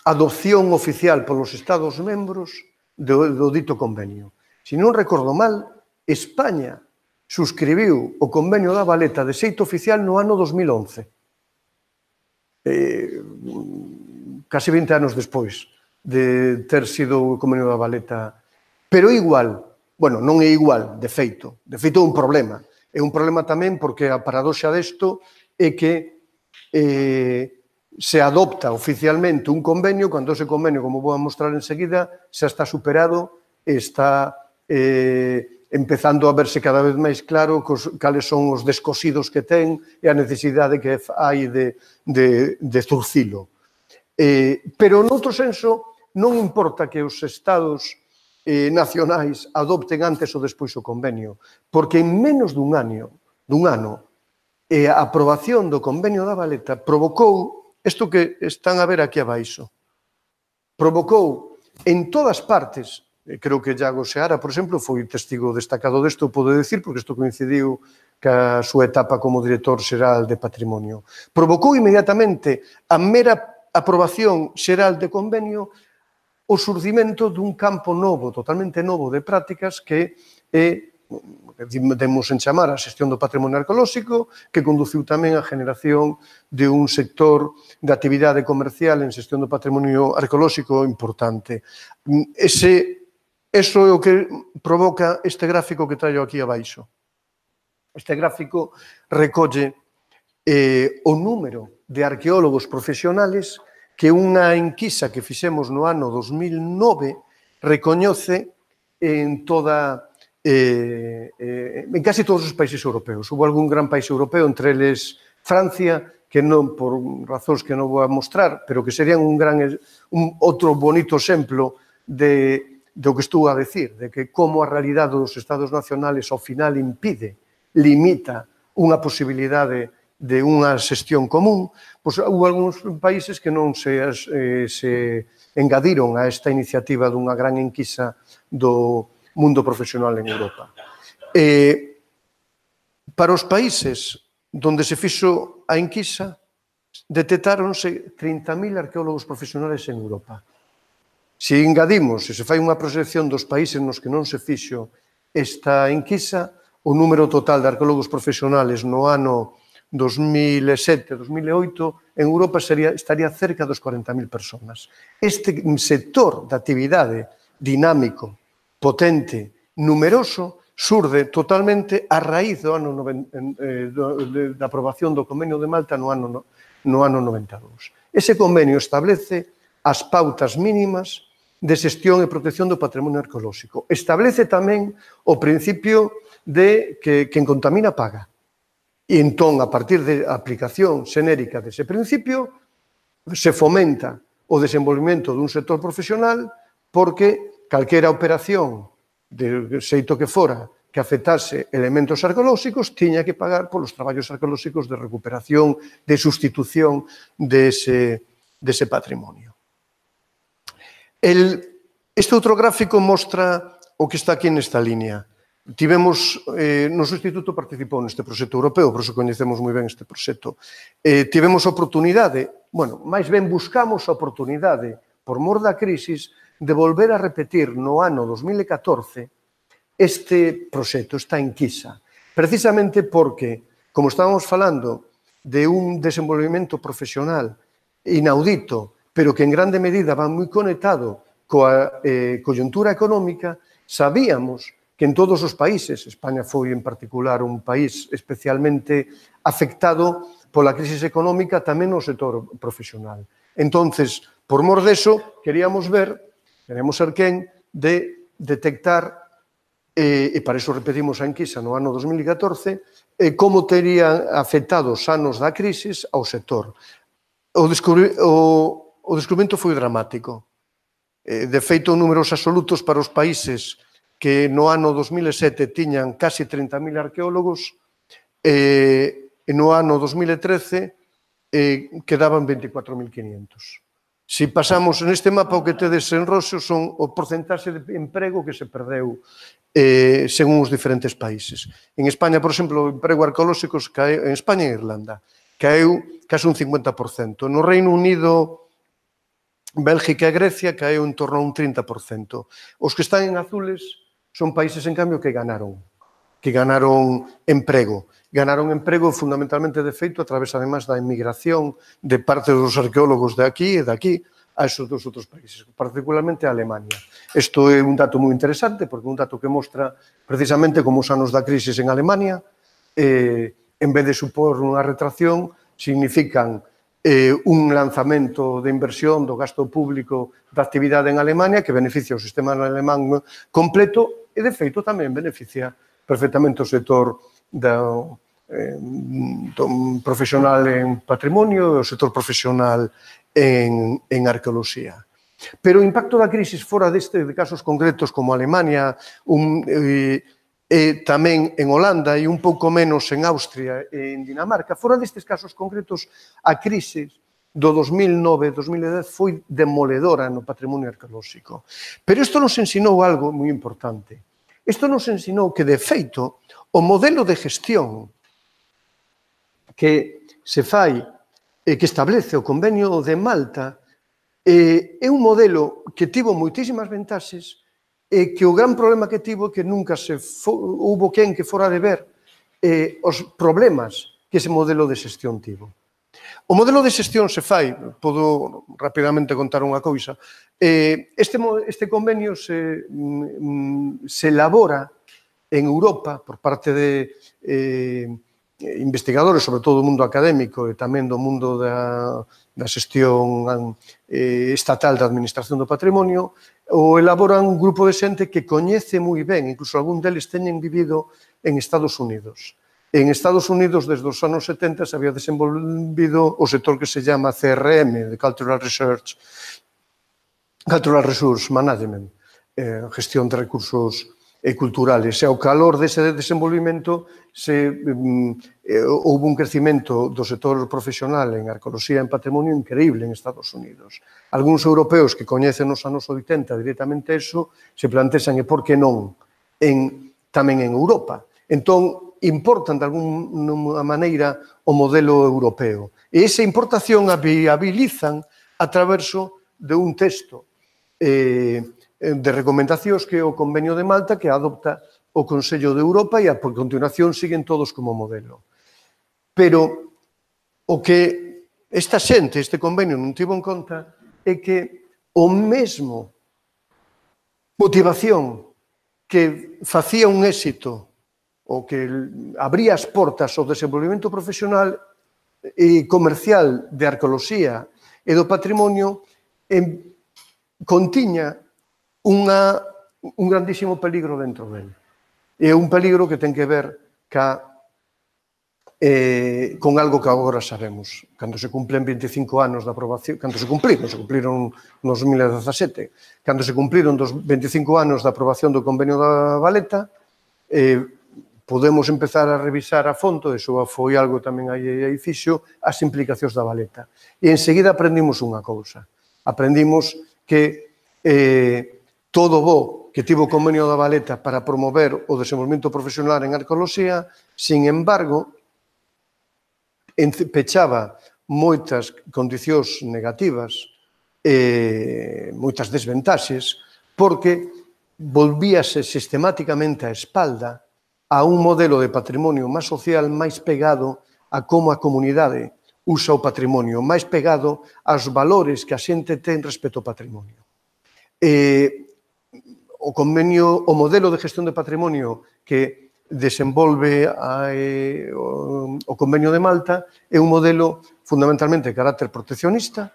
adopción oficial polos Estados membros do dito convenio. Se non recordo mal, España suscribiu o Convenio da Valeta de xeito oficial no ano 2011. Casi 20 anos despois de ter sido o Convenio da Valeta. Pero igual, bueno, non é igual, de feito. De feito é un problema. É un problema tamén porque a paradoxa desto é que se adopta oficialmente un convenio cando ese convenio, como vou a mostrar enseguida, xa está superado e está empezando a verse cada vez máis claro cales son os descosidos que ten e a necesidade que hai de zurcilo. Pero, noutro senso, non importa que os estados nacionais adopten antes ou despois o convenio, porque en menos dun ano, a aprobación do Convenio da Valeta provocou, isto que están a ver aquí abaixo, provocou en todas partes, creo que Iago Seara, por exemplo, foi testigo destacado desto, podo dicir, porque isto coincidiu ca súa etapa como director xeral de Patrimonio. Provocou inmediatamente a mera aprobación xeral de convenio o surgimento dun campo novo, totalmente novo de prácticas que é, demos en chamar a xestión do patrimonio arqueolóxico, que conduciu tamén a generación de un sector de actividade comercial en xestión do patrimonio arqueolóxico importante. Eso é o que provoca este gráfico que traio aquí abaixo. Este gráfico recolle o número de arqueólogos profesionales que unha enquisa que fixemos no ano 2009 recoñece en toda en casi todos os países europeos. Hubo algún gran país europeo, entre eles Francia, que non, por razóns que non vou a mostrar, pero que serían un outro bonito exemplo do que estou a decir, de que como a realidade dos estados nacionales ao final limita unha posibilidade de unha xestión común, pois houve algúns países que non se engadiron a esta iniciativa dunha gran enquisa do mundo profesional en Europa. Para os países donde se fixo a enquisa, detectáronse 30.000 arqueólogos profesionales en Europa. Se engadimos, se fai unha proxección dos países nos que non se fixo esta enquisa, o número total de arqueólogos profesionales no ano 2007-2008 en Europa estaría cerca dos 40.000 personas. Este sector de actividade dinámico, potente, numeroso, surde totalmente a raíz da aprobación do Convenio de Malta no ano 92. Ese convenio establece as pautas mínimas de xestión e protección do patrimonio arqueolóxico. Establece tamén o principio de que quen contamina paga. E entón, a partir da aplicación xenérica dese principio, se fomenta o desenvolvemento dun sector profesional porque calquera operación, de xeito que fora, que afectase elementos arqueolóxicos, tiña que pagar polos traballos arqueolóxicos de recuperación, de sustitución dese patrimonio. Este outro gráfico mostra o que está aquí nesta línea. Tivemos, noso instituto participou neste proxecto europeo, por iso coñecemos moi ben este proxecto. Tivemos a oportunidade, máis ben buscamos a oportunidade, por mor da crisis, de volver a repetir no ano 2014 este proxecto, esta enquisa. Precisamente porque, como estábamos falando de un desenvolvemento profesional inaudito, pero que en grande medida va moi conectado coa coyuntura económica, sabíamos que en todos os países, España foi en particular un país especialmente afectado pola crisis económica tamén no sector profesional. Entonces, por mor deso, queríamos ser quen de detectar, e para iso repetimos a enquisa no ano 2014, como terían afectado os anos da crisis ao sector. O descubrimento foi dramático. De feito, números absolutos para os países que no ano 2007 tiñan casi 30.000 arqueólogos, e no ano 2013 quedaban 24.500. Se pasamos neste mapa, o que tedes en roxo son o porcentaxe de emprego que se perdeu según os diferentes países. En España, por exemplo, o emprego arqueolóxico caeu, en España e Irlanda, caeu case un 50%. No Reino Unido, Bélgica e Grecia caeu en torno a un 30%. Os que están en azules son países, en cambio, que ganaron emprego. Ganaron emprego fundamentalmente de feito a través, además, da emigración de parte dos arqueólogos de aquí e de aquí a esos dos outros países, particularmente a Alemania. Isto é un dato moi interesante, porque é un dato que mostra precisamente como os anos da crisis en Alemania, en vez de supor unha retracción, significan un lanzamento de inversión do gasto público da actividade en Alemania que beneficia o sistema alemán completo e, de feito, tamén beneficia perfectamente o sector profesional en patrimonio e o sector profesional en arqueoloxía. Pero o impacto da crisis fora de casos concretos como Alemania, tamén en Holanda e un pouco menos en Austria e en Dinamarca, fora destes casos concretos, a crisis do 2009-2010 foi demoledora no patrimonio arqueolóxico. Pero isto nos ensinou algo moi importante. Isto nos ensinou que, de feito, o modelo de gestión que se fai e que establece o Convenio de Malta é un modelo que tivo moitísimas ventaxes e que o gran problema que tivo é que nunca houbo quen que fora de ver os problemas que ese modelo de xestión tivo. O modelo de xestión se fai, podo rapidamente contar unha cousa, este convenio se elabora en Europa por parte de investigadores, sobre todo do mundo académico e tamén do mundo da xestión estatal da Administración do Patrimonio, o elaboran un grupo de xente que coñece moi ben, incluso algún deles teñen vivido en Estados Unidos. En Estados Unidos, desde os anos 70, se había desenvolvido o sector que se chama CRM, de Cultural Research, Cultural Resource Management, gestión de recursos culturales. E ao calor dese desenvolvimento houve un crecimento do sector profesional en arqueoloxía e en patrimonio increíble en Estados Unidos. Algúns europeos que coñecen nos anos 80 directamente eso, se plantexan e por que non tamén en Europa. Entón, importan de alguna maneira o modelo europeo. E esa importación a viabilizan a traverso de un texto de recomendacións que é o Convenio de Malta que adopta o Consello de Europa e a continuación siguen todos como modelo. Pero o que esta xente, este convenio non tivo en conta é que o mesmo motivación que facía un éxito o que abría as portas ao desenvolvemento profesional e comercial de arqueoloxía e do patrimonio contiña un grandísimo peligro dentro dele. É un peligro que ten que ver con algo que agora sabemos. Cando se cumplen 25 anos da aprobación, cando se cumpliron nos 2017, cando se cumpliron dos 25 anos da aprobación do Convenio da Valeta, podemos empezar a revisar a fondo, iso foi algo tamén aí fixo, as implicacións da Valeta. E enseguida aprendimos unha cousa. Aprendimos que todo bo que tivo o Convenio da Valeta para promover o desenvolvemento profesional en arqueoloxía, sin embargo, pechaba moitas condicións negativas e moitas desventaxes porque volvíase sistemáticamente a espalda a un modelo de patrimonio máis social, máis pegado a como a comunidade usa o patrimonio, máis pegado aos valores que a xente ten respecto ao patrimonio. O modelo de gestión de patrimonio que desenvolve o Convenio de Malta é un modelo fundamentalmente de carácter proteccionista,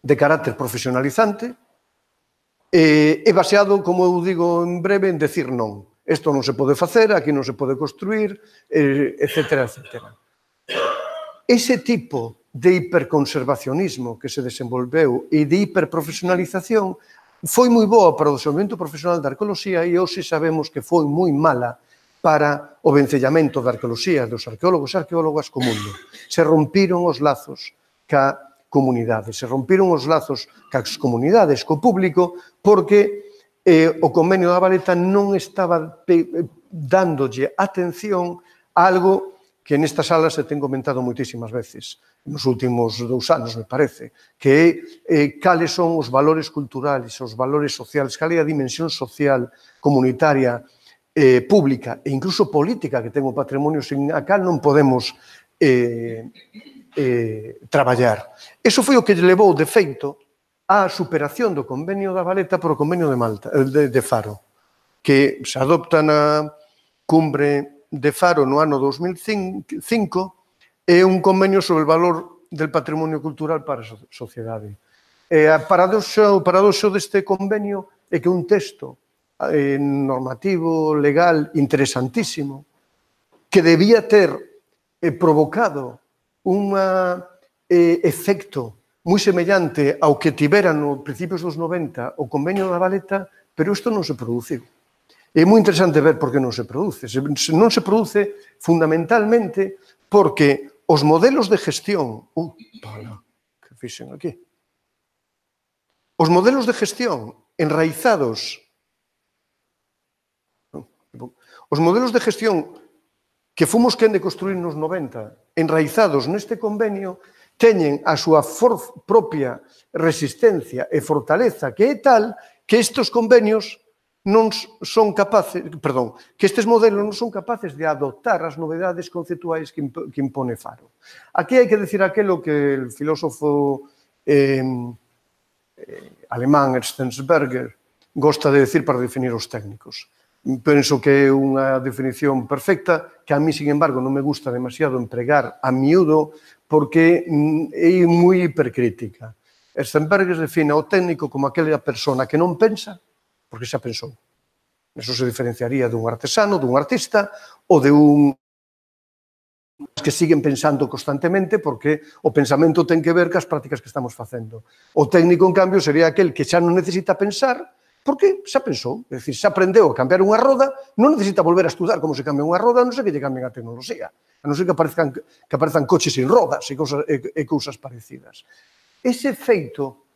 de carácter profesionalizante e baseado, como eu digo en breve, en decir non. Isto non se pode facer, aquí non se pode construir, etcétera, etcétera. Ese tipo de hiperconservacionismo que se desenvolveu e de hiperprofesionalización foi moi boa para o desenvolvemento profesional da arqueoloxía e hoxe sabemos que foi moi mala para o vencellamento da arqueoloxía, dos arqueólogos e arqueólogas co mundo. Se rompiron os lazos ca comunidade, se rompiron os lazos cas comunidades, co público, porque o Convenio da Valeta non estaba dándolle atención a algo que nesta sala se ten comentado moitísimas veces, nos últimos 2 anos, me parece, que é cales son os valores culturales, os valores sociales, cal é a dimensión social, comunitaria, pública e incluso política que ten o patrimonio sin a cal non podemos traballar. Eso foi o que levou, de feito, a superación do Convenio da Valeta por o Convenio de Malta, de Faro, que se adopta na cumbre de Faro no ano 2005, é un convenio sobre o valor del patrimonio cultural para a sociedade. O paradoxo deste convenio é que un texto normativo, legal, interesantísimo, que debía ter provocado un efecto moi semellante ao que tivera no principios dos 90 o Convenio da Valeta, pero isto non se produciu. É moi interesante ver por que non se produce. Non se produce fundamentalmente porque os modelos de gestión... que fixen aquí? Os modelos de gestión enraizados... Os modelos de gestión que fomos quen de construir nos 90, enraizados neste convenio, teñen a súa propia resistencia e fortaleza, que é tal que estes convenios non son capaces, perdón, que estes modelos non son capaces de adoptar as novedades conceptuais que impone Faro. Aquí hai que decir aquelo que o filósofo alemán Enzensberger gosta de decir para definir os técnicos. Penso que é unha definición perfecta, que a mí, sin embargo, non me gusta demasiado empregar a miúdo porque é moi hipercrítica. Stenberg define ao técnico como aquela persona que non pensa porque xa pensou. Eso se diferenciaría dun artesano, dun artista ou de un que siguen pensando constantemente porque o pensamento ten que ver cas prácticas que estamos facendo. O técnico, en cambio, sería aquel que xa non necesita pensar porque xa pensou, é dicir, xa aprendeu a cambiar unha roda, non necesita volver a estudar como se cambia unha roda, non sei que lle cambien a tecnoloxía, a non ser que aparezcan coches sin rodas e cousas parecidas. Ese feito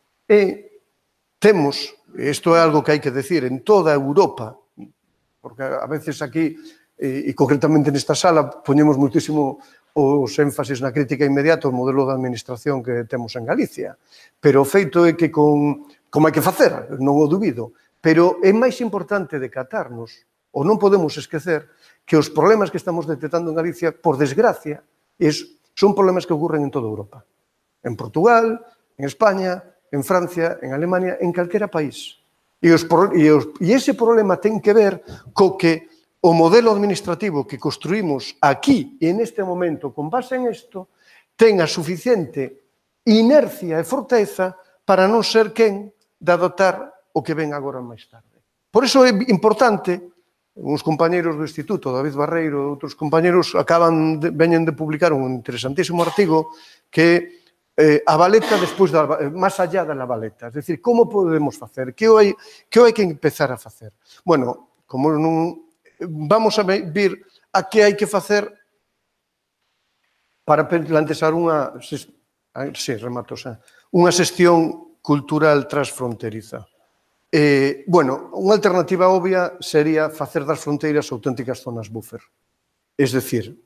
temos, isto é algo que hai que decir, en toda Europa, porque a veces aquí, e concretamente nesta sala, poñemos muitísimo os énfasis na crítica inmediata ao modelo de administración que temos en Galicia. Pero o feito é que como hai que facer, non o dubido, pero é máis importante decatarnos, ou non podemos esquecer, que os problemas que estamos detectando en Galicia, por desgracia, son problemas que ocurren en toda Europa. En Portugal, en España, en Francia, en Alemania, en calquera país. E ese problema ten que ver co que o modelo administrativo que construímos aquí e neste momento con base en isto ten a suficiente inercia e forteza para non ser quen de adoptar o que ven agora máis tarde. Por iso é importante, uns compañeros do Instituto, David Barreiro e outros compañeros, veñen de publicar un interesantísimo artigo que a valeta despois, máis allá da valeta, é dicir, como podemos facer, que hai que empezar a facer. Bueno, como non vamos a vir a que hai que facer para plantexar unha xestión cultural transfronteriza. Bueno, unha alternativa obvia sería facer das fronteiras auténticas zonas buffer. Es decir,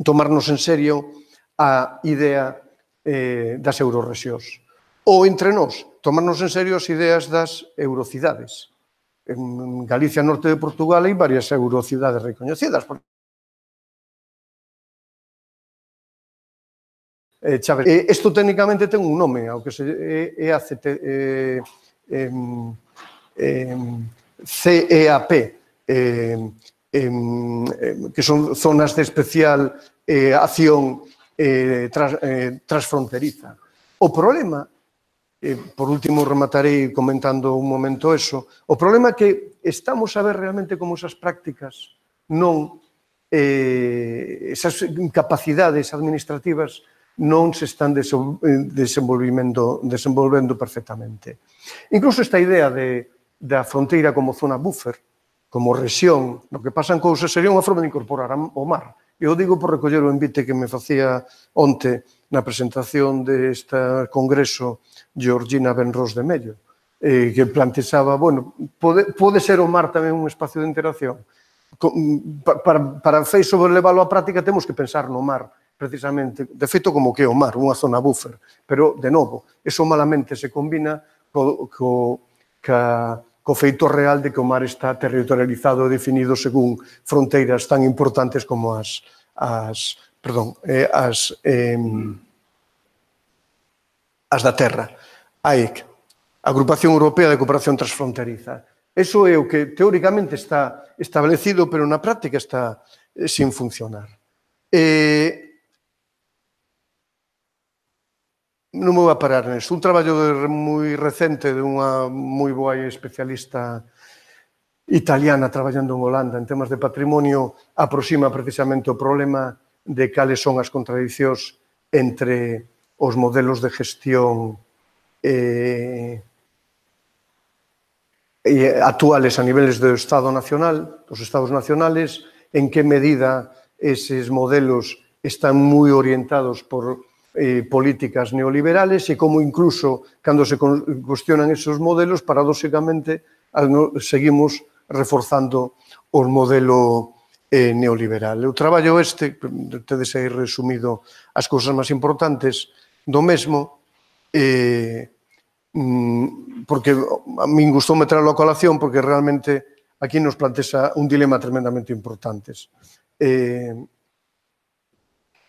tomarnos en serio a idea das eurorrexións. Ou entre nós, tomarnos en serio as ideas das eurocidades. En Galicia, norte de Portugal, hai varias eurocidades recoñecidas. Isto técnicamente ten un nome, ao que é a CEAP, que son zonas de especial acción transfronteriza. O problema, por último rematarei comentando un momento eso, o problema é que estamos a ver realmente como esas prácticas esas capacidades administrativas non se están desenvolvendo perfectamente. Incluso esta idea da fronteira como zona buffer, como rexión, no que pasan cousas sería unha forma de incorporar o mar. Eu digo por recoller o envite que me facía onte na presentación deste congreso Georgina Benros de Mello, que plantexaba, bueno, pode ser o mar tamén un espacio de interacción. Para leválo á práctica temos que pensar no mar, precisamente, de feito como que é o mar, unha zona buffer, pero, de novo, eso malamente se combina co feito real de que o mar está territorializado e definido según fronteiras tan importantes como as da terra. AEC, Agrupación Europea de Cooperación Transfronteriza. Eso é o que teóricamente está establecido, pero na práctica está sin funcionar. Non me vou a parar neso. Un traballo moi recente de unha moi boa especialista italiana traballando en Holanda en temas de patrimonio aproxima precisamente o problema de cales son as contradicións entre os modelos de gestión actuales a niveles do Estado nacional, dos Estados nacionales, en que medida eses modelos están moi orientados por políticas neoliberales e como incluso cando se cuestionan esos modelos, paradóxicamente seguimos reforzando o modelo neoliberal. O traballo tedes aí resumido as cousas máis importantes do mesmo, porque a min gustoume traerlo a colación porque realmente aquí nos plantexa un dilema tremendamente importante.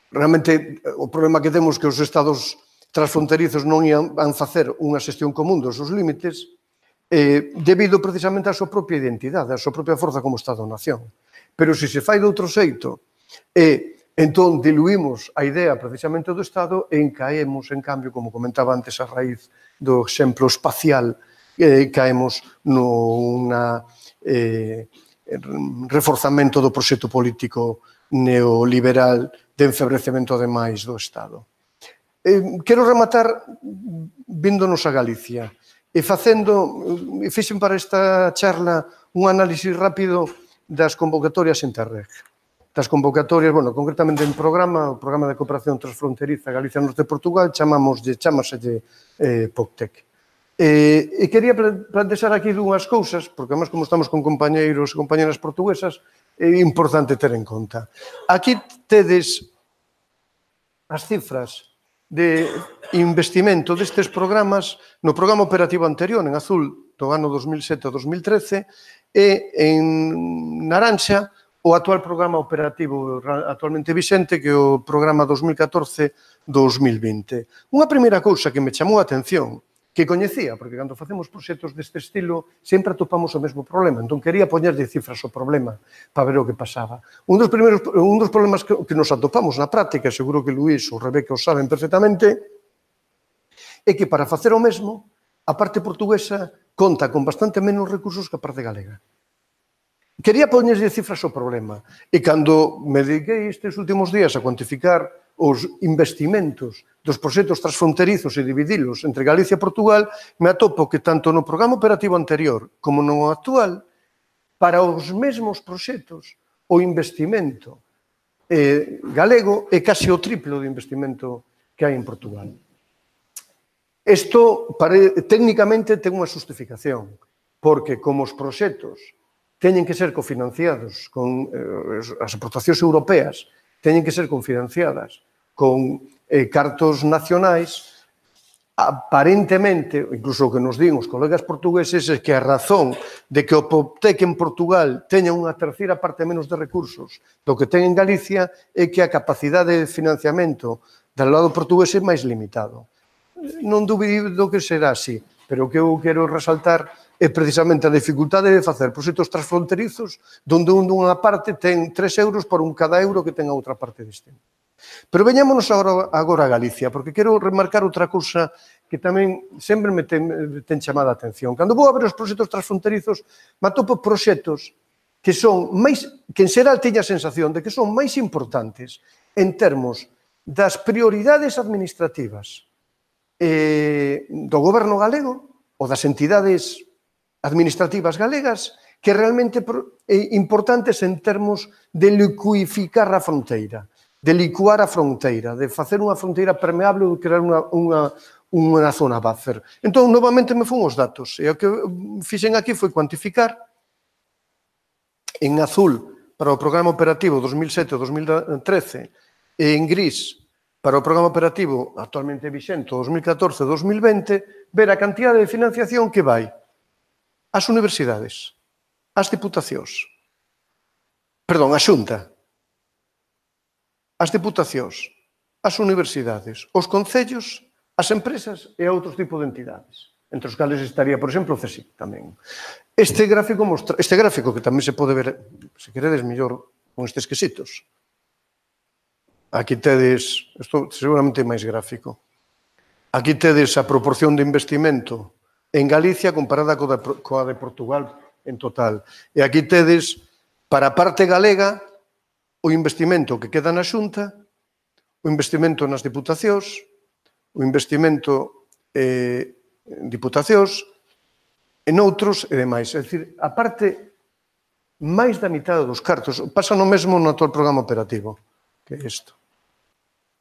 Realmente, o problema que temos é que os estados transfronterizos non ian facer unha xestión común dos seus límites debido precisamente á súa propia identidade, á súa propia forza como Estado-nación. Pero se se fai de outro xeito e Entón, diluímos a idea precisamente do Estado e caemos, en cambio, como comentaba antes a raíz do exemplo espacial, caemos nun reforzamento do proxecto político neoliberal de enfebrecemento ademais do Estado. Quero rematar víndonos a Galicia e fixen para esta charla un análisis rápido das convocatorias Interreg. Das convocatorias, bueno, concretamente en o programa de cooperación transfronteriza Galicia Norte de Portugal, chamaselle POCTEC. E quería plantexar aquí dúas cousas, porque además como estamos con compañeiros e compañeras portuguesas, é importante ter en conta. Aquí tedes as cifras de investimento destes programas no programa operativo anterior, en azul, do ano 2007 ao 2013, e en naranxa, o actual programa operativo actualmente vixente, que é o programa 2014-2020. Unha primeira cousa que me chamou a atención, que coñecía, porque cando facemos proxectos deste estilo sempre atopamos o mesmo problema, entón quería poñerlle cifras ao problema para ver o que pasaba. Un dos problemas que nos atopamos na práctica, seguro que Luís ou Rebeca o saben perfectamente, é que para facer o mesmo, a parte portuguesa conta con bastante menos recursos que a parte galega. Quería poñerlle cifras ao problema, e cando me dediquei estes últimos días a cuantificar os investimentos dos proxectos transfronterizos e dividilos entre Galicia e Portugal, me atopo que tanto no programa operativo anterior como no actual, para os mesmos proxectos, o investimento galego é case o triplo do investimento que hai en Portugal. Isto, técnicamente, ten unha justificación, porque como os proxectos teñen que ser cofinanciados con as aportacións europeas, teñen que ser cofinanciadas con cartos nacionais, aparentemente, incluso o que nos din os colegas portugueses, é que a razón de que o POCTEC en Portugal teña unha terceira parte menos de recursos do que ten en Galicia é que a capacidade de financiamento do lado portugués é máis limitado. Non dubido que será así, pero o que eu quero resaltar é precisamente a dificultade de facer proxectos transfronterizos onde unha parte ten 3 euros por cada euro que ten a outra parte distinta. Pero veñámonos agora a Galicia, porque quero remarcar outra cousa que tamén sempre me ten chamada a atención. Cando vou a ver os proxectos transfronterizos, me atopo proxectos que son máis, que en xeral teña a sensación de que son máis importantes en termos das prioridades administrativas do goberno galego ou das entidades administrativas galegas que realmente importantes en termos de liquificar a fronteira, de licuar a fronteira, de facer unha fronteira permeable ou de crear unha zona buffer. Entón, novamente me fun os datos, e o que fixen aquí foi cuantificar en azul para o programa operativo 2007-2013 e en gris para o programa operativo actualmente vixente 2014-2020, ver a cantidade de financiación que vai ás universidades, ás diputacións, perdón, á Xunta, ás diputacións, ás universidades, aos concellos, ás empresas e a outros tipos de entidades, entre os cales estaría, por exemplo, o CSIC tamén. Este gráfico que tamén se pode ver, se queredes, mellor con estes quesitos. Aquí tedes, isto seguramente é máis gráfico, aquí tedes a proporción de investimento en Galicia comparada coa de Portugal en total. E aquí tedes, para a parte galega, o investimento que queda na Xunta, o investimento nas diputacións, o investimento en diputacións, en outros e demais. É dicir, a parte máis da mitad dos cartos pasa no mesmo no actual programa operativo, que é isto.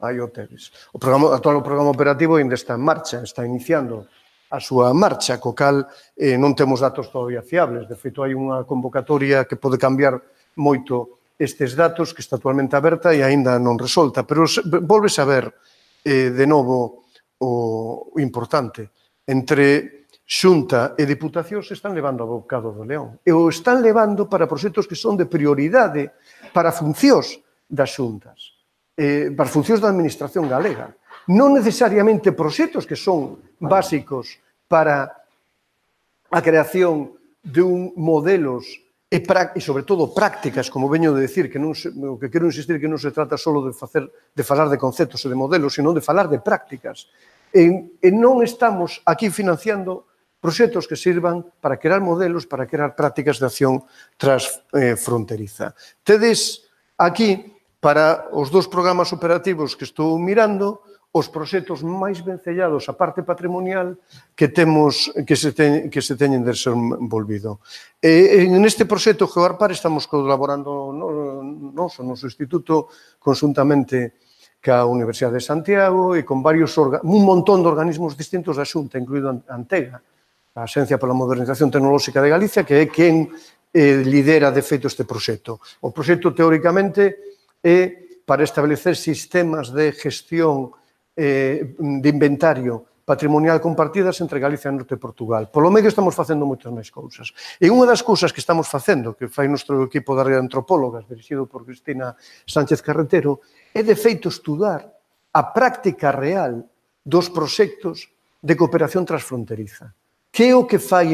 Aí o tedes. O actual programa operativo ainda está en marcha, está iniciando a súa marcha, co cal non temos datos todavía fiables. De feito, hai unha convocatoria que pode cambiar moito estes datos, que está actualmente aberta e aínda non resolta. Pero volves a ver, de novo, o importante. Entre Xunta e Diputacións están levando a bocado do león. E o están levando para proxectos que son de prioridade para funcións das xuntas, para funcións da administración galega. Non necesariamente proxectos que son básicos para a creación de modelos e sobre todo prácticas, como veño de decir, o que quero insistir que non se trata só de falar de conceptos e de modelos, sino de falar de prácticas. E non estamos aquí financiando proxectos que sirvan para crear modelos, para crear prácticas de acción transfronteriza. Tedes aquí, para os dos programas operativos que estou mirando, os proxectos máis vencellados a parte patrimonial que se teñen desenvolvido. Neste proxecto GeoArpar estamos colaborando no noso instituto conjuntamente ca Universidade de Santiago e con un montón de organismos distintos da Xunta, incluído Antega, a Axencia pola Modernización Tecnolóxica de Galicia, que é quen lidera de feito este proxecto. O proxecto, teóricamente, é para establecer sistemas de gestión de inventario patrimonial compartidas entre Galicia, Norte e Portugal. Polo medio estamos facendo moitas máis cousas. E unha das cousas que estamos facendo, que fai noso equipo de antropólogas, dirixido por Cristina Sánchez Carretero, é de feito estudar a práctica real dos proxectos de cooperación transfronteriza. Que é o que fai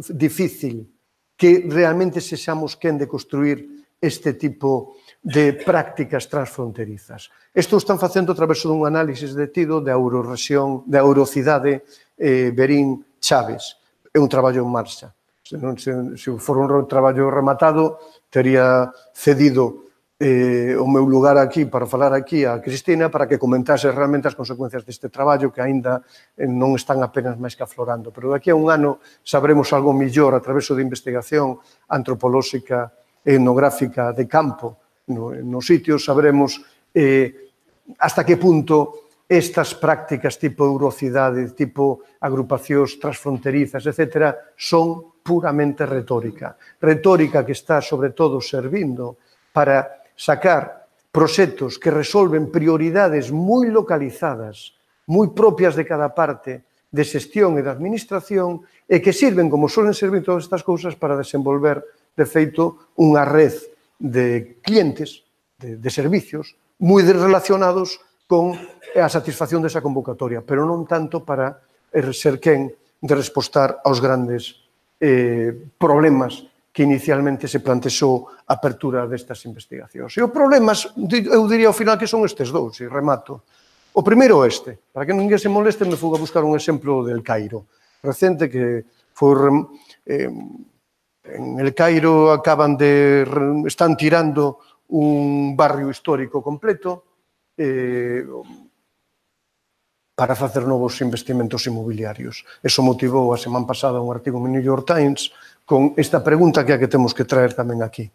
difícil que realmente sexamos quen de construir este tipo de prácticas transfronterizas? Isto están facendo a través dun análisis detido da Eurocidade Berín-Chaves. É un traballo en marcha. Se for un traballo rematado, tería cedido o meu lugar aquí para falar aquí a Cristina para que comentase realmente as consecuencias deste traballo que aínda non están apenas máis que aflorando. Pero daqui a un ano sabremos algo millor a través de investigación antropolóxica e etnográfica de campo nos sitios, sabremos hasta que punto estas prácticas tipo eurocidade, tipo agrupacións transfronterizas, etc., son puramente retórica. Retórica que está, sobre todo, servindo para sacar proxectos que resolven prioridades moi localizadas, moi propias de cada parte, de xestión e de administración, e que sirven, como suelen servir todas estas cousas, para desenvolver, de feito, unha red de clientes, de servicios, moi relacionados con a satisfacción desa convocatoria, pero non tanto para ser quen de respostar aos grandes problemas que inicialmente se plantexou a apertura destas investigacións. E os problemas, eu diría ao final que son estes dous, e remato. O primeiro este, para que ninguén se moleste, me fugo a buscar un exemplo del Cairo recente que foi... En el Cairo están tirando un barrio histórico completo para facer novos investimentos inmobiliarios. Eso motivou a semana pasada un artigo no New York Times con esta pregunta que é a que temos que traer tamén aquí.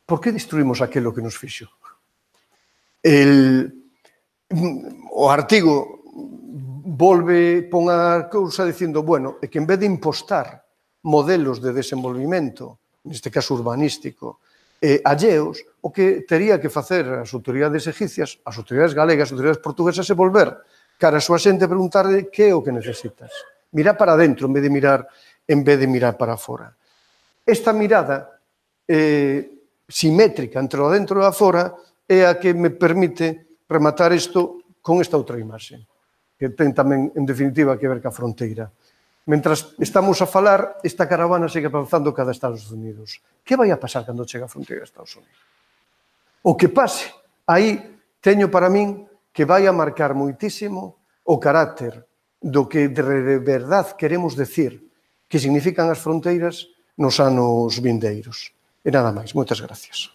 Por que destruímos aquilo que nos fixo? O artigo pon a cousa dicindo, bueno, é que en vez de impostar modelos de desenvolvimento, neste caso urbanístico, alleos, o que tería que facer as autoridades egipcias, as autoridades galegas, as autoridades portuguesas, é volver cara a súa xente a preguntarle que é o que necesitas. Mirar para dentro en vez de mirar para fora. Esta mirada simétrica entre o dentro e a fora é a que me permite rematar isto con esta outra imaxe, que ten tamén, en definitiva, que ver ca fronteira. Mentras estamos a falar, esta caravana segue avanzando cada Estados Unidos. Que vai a pasar cando chega a fronteira de Estados Unidos? O que pase, aí teño para min que vai a marcar moitísimo o carácter do que de verdade queremos decir que significan as fronteiras nos anos vindeiros. E nada máis. Moitas gracias.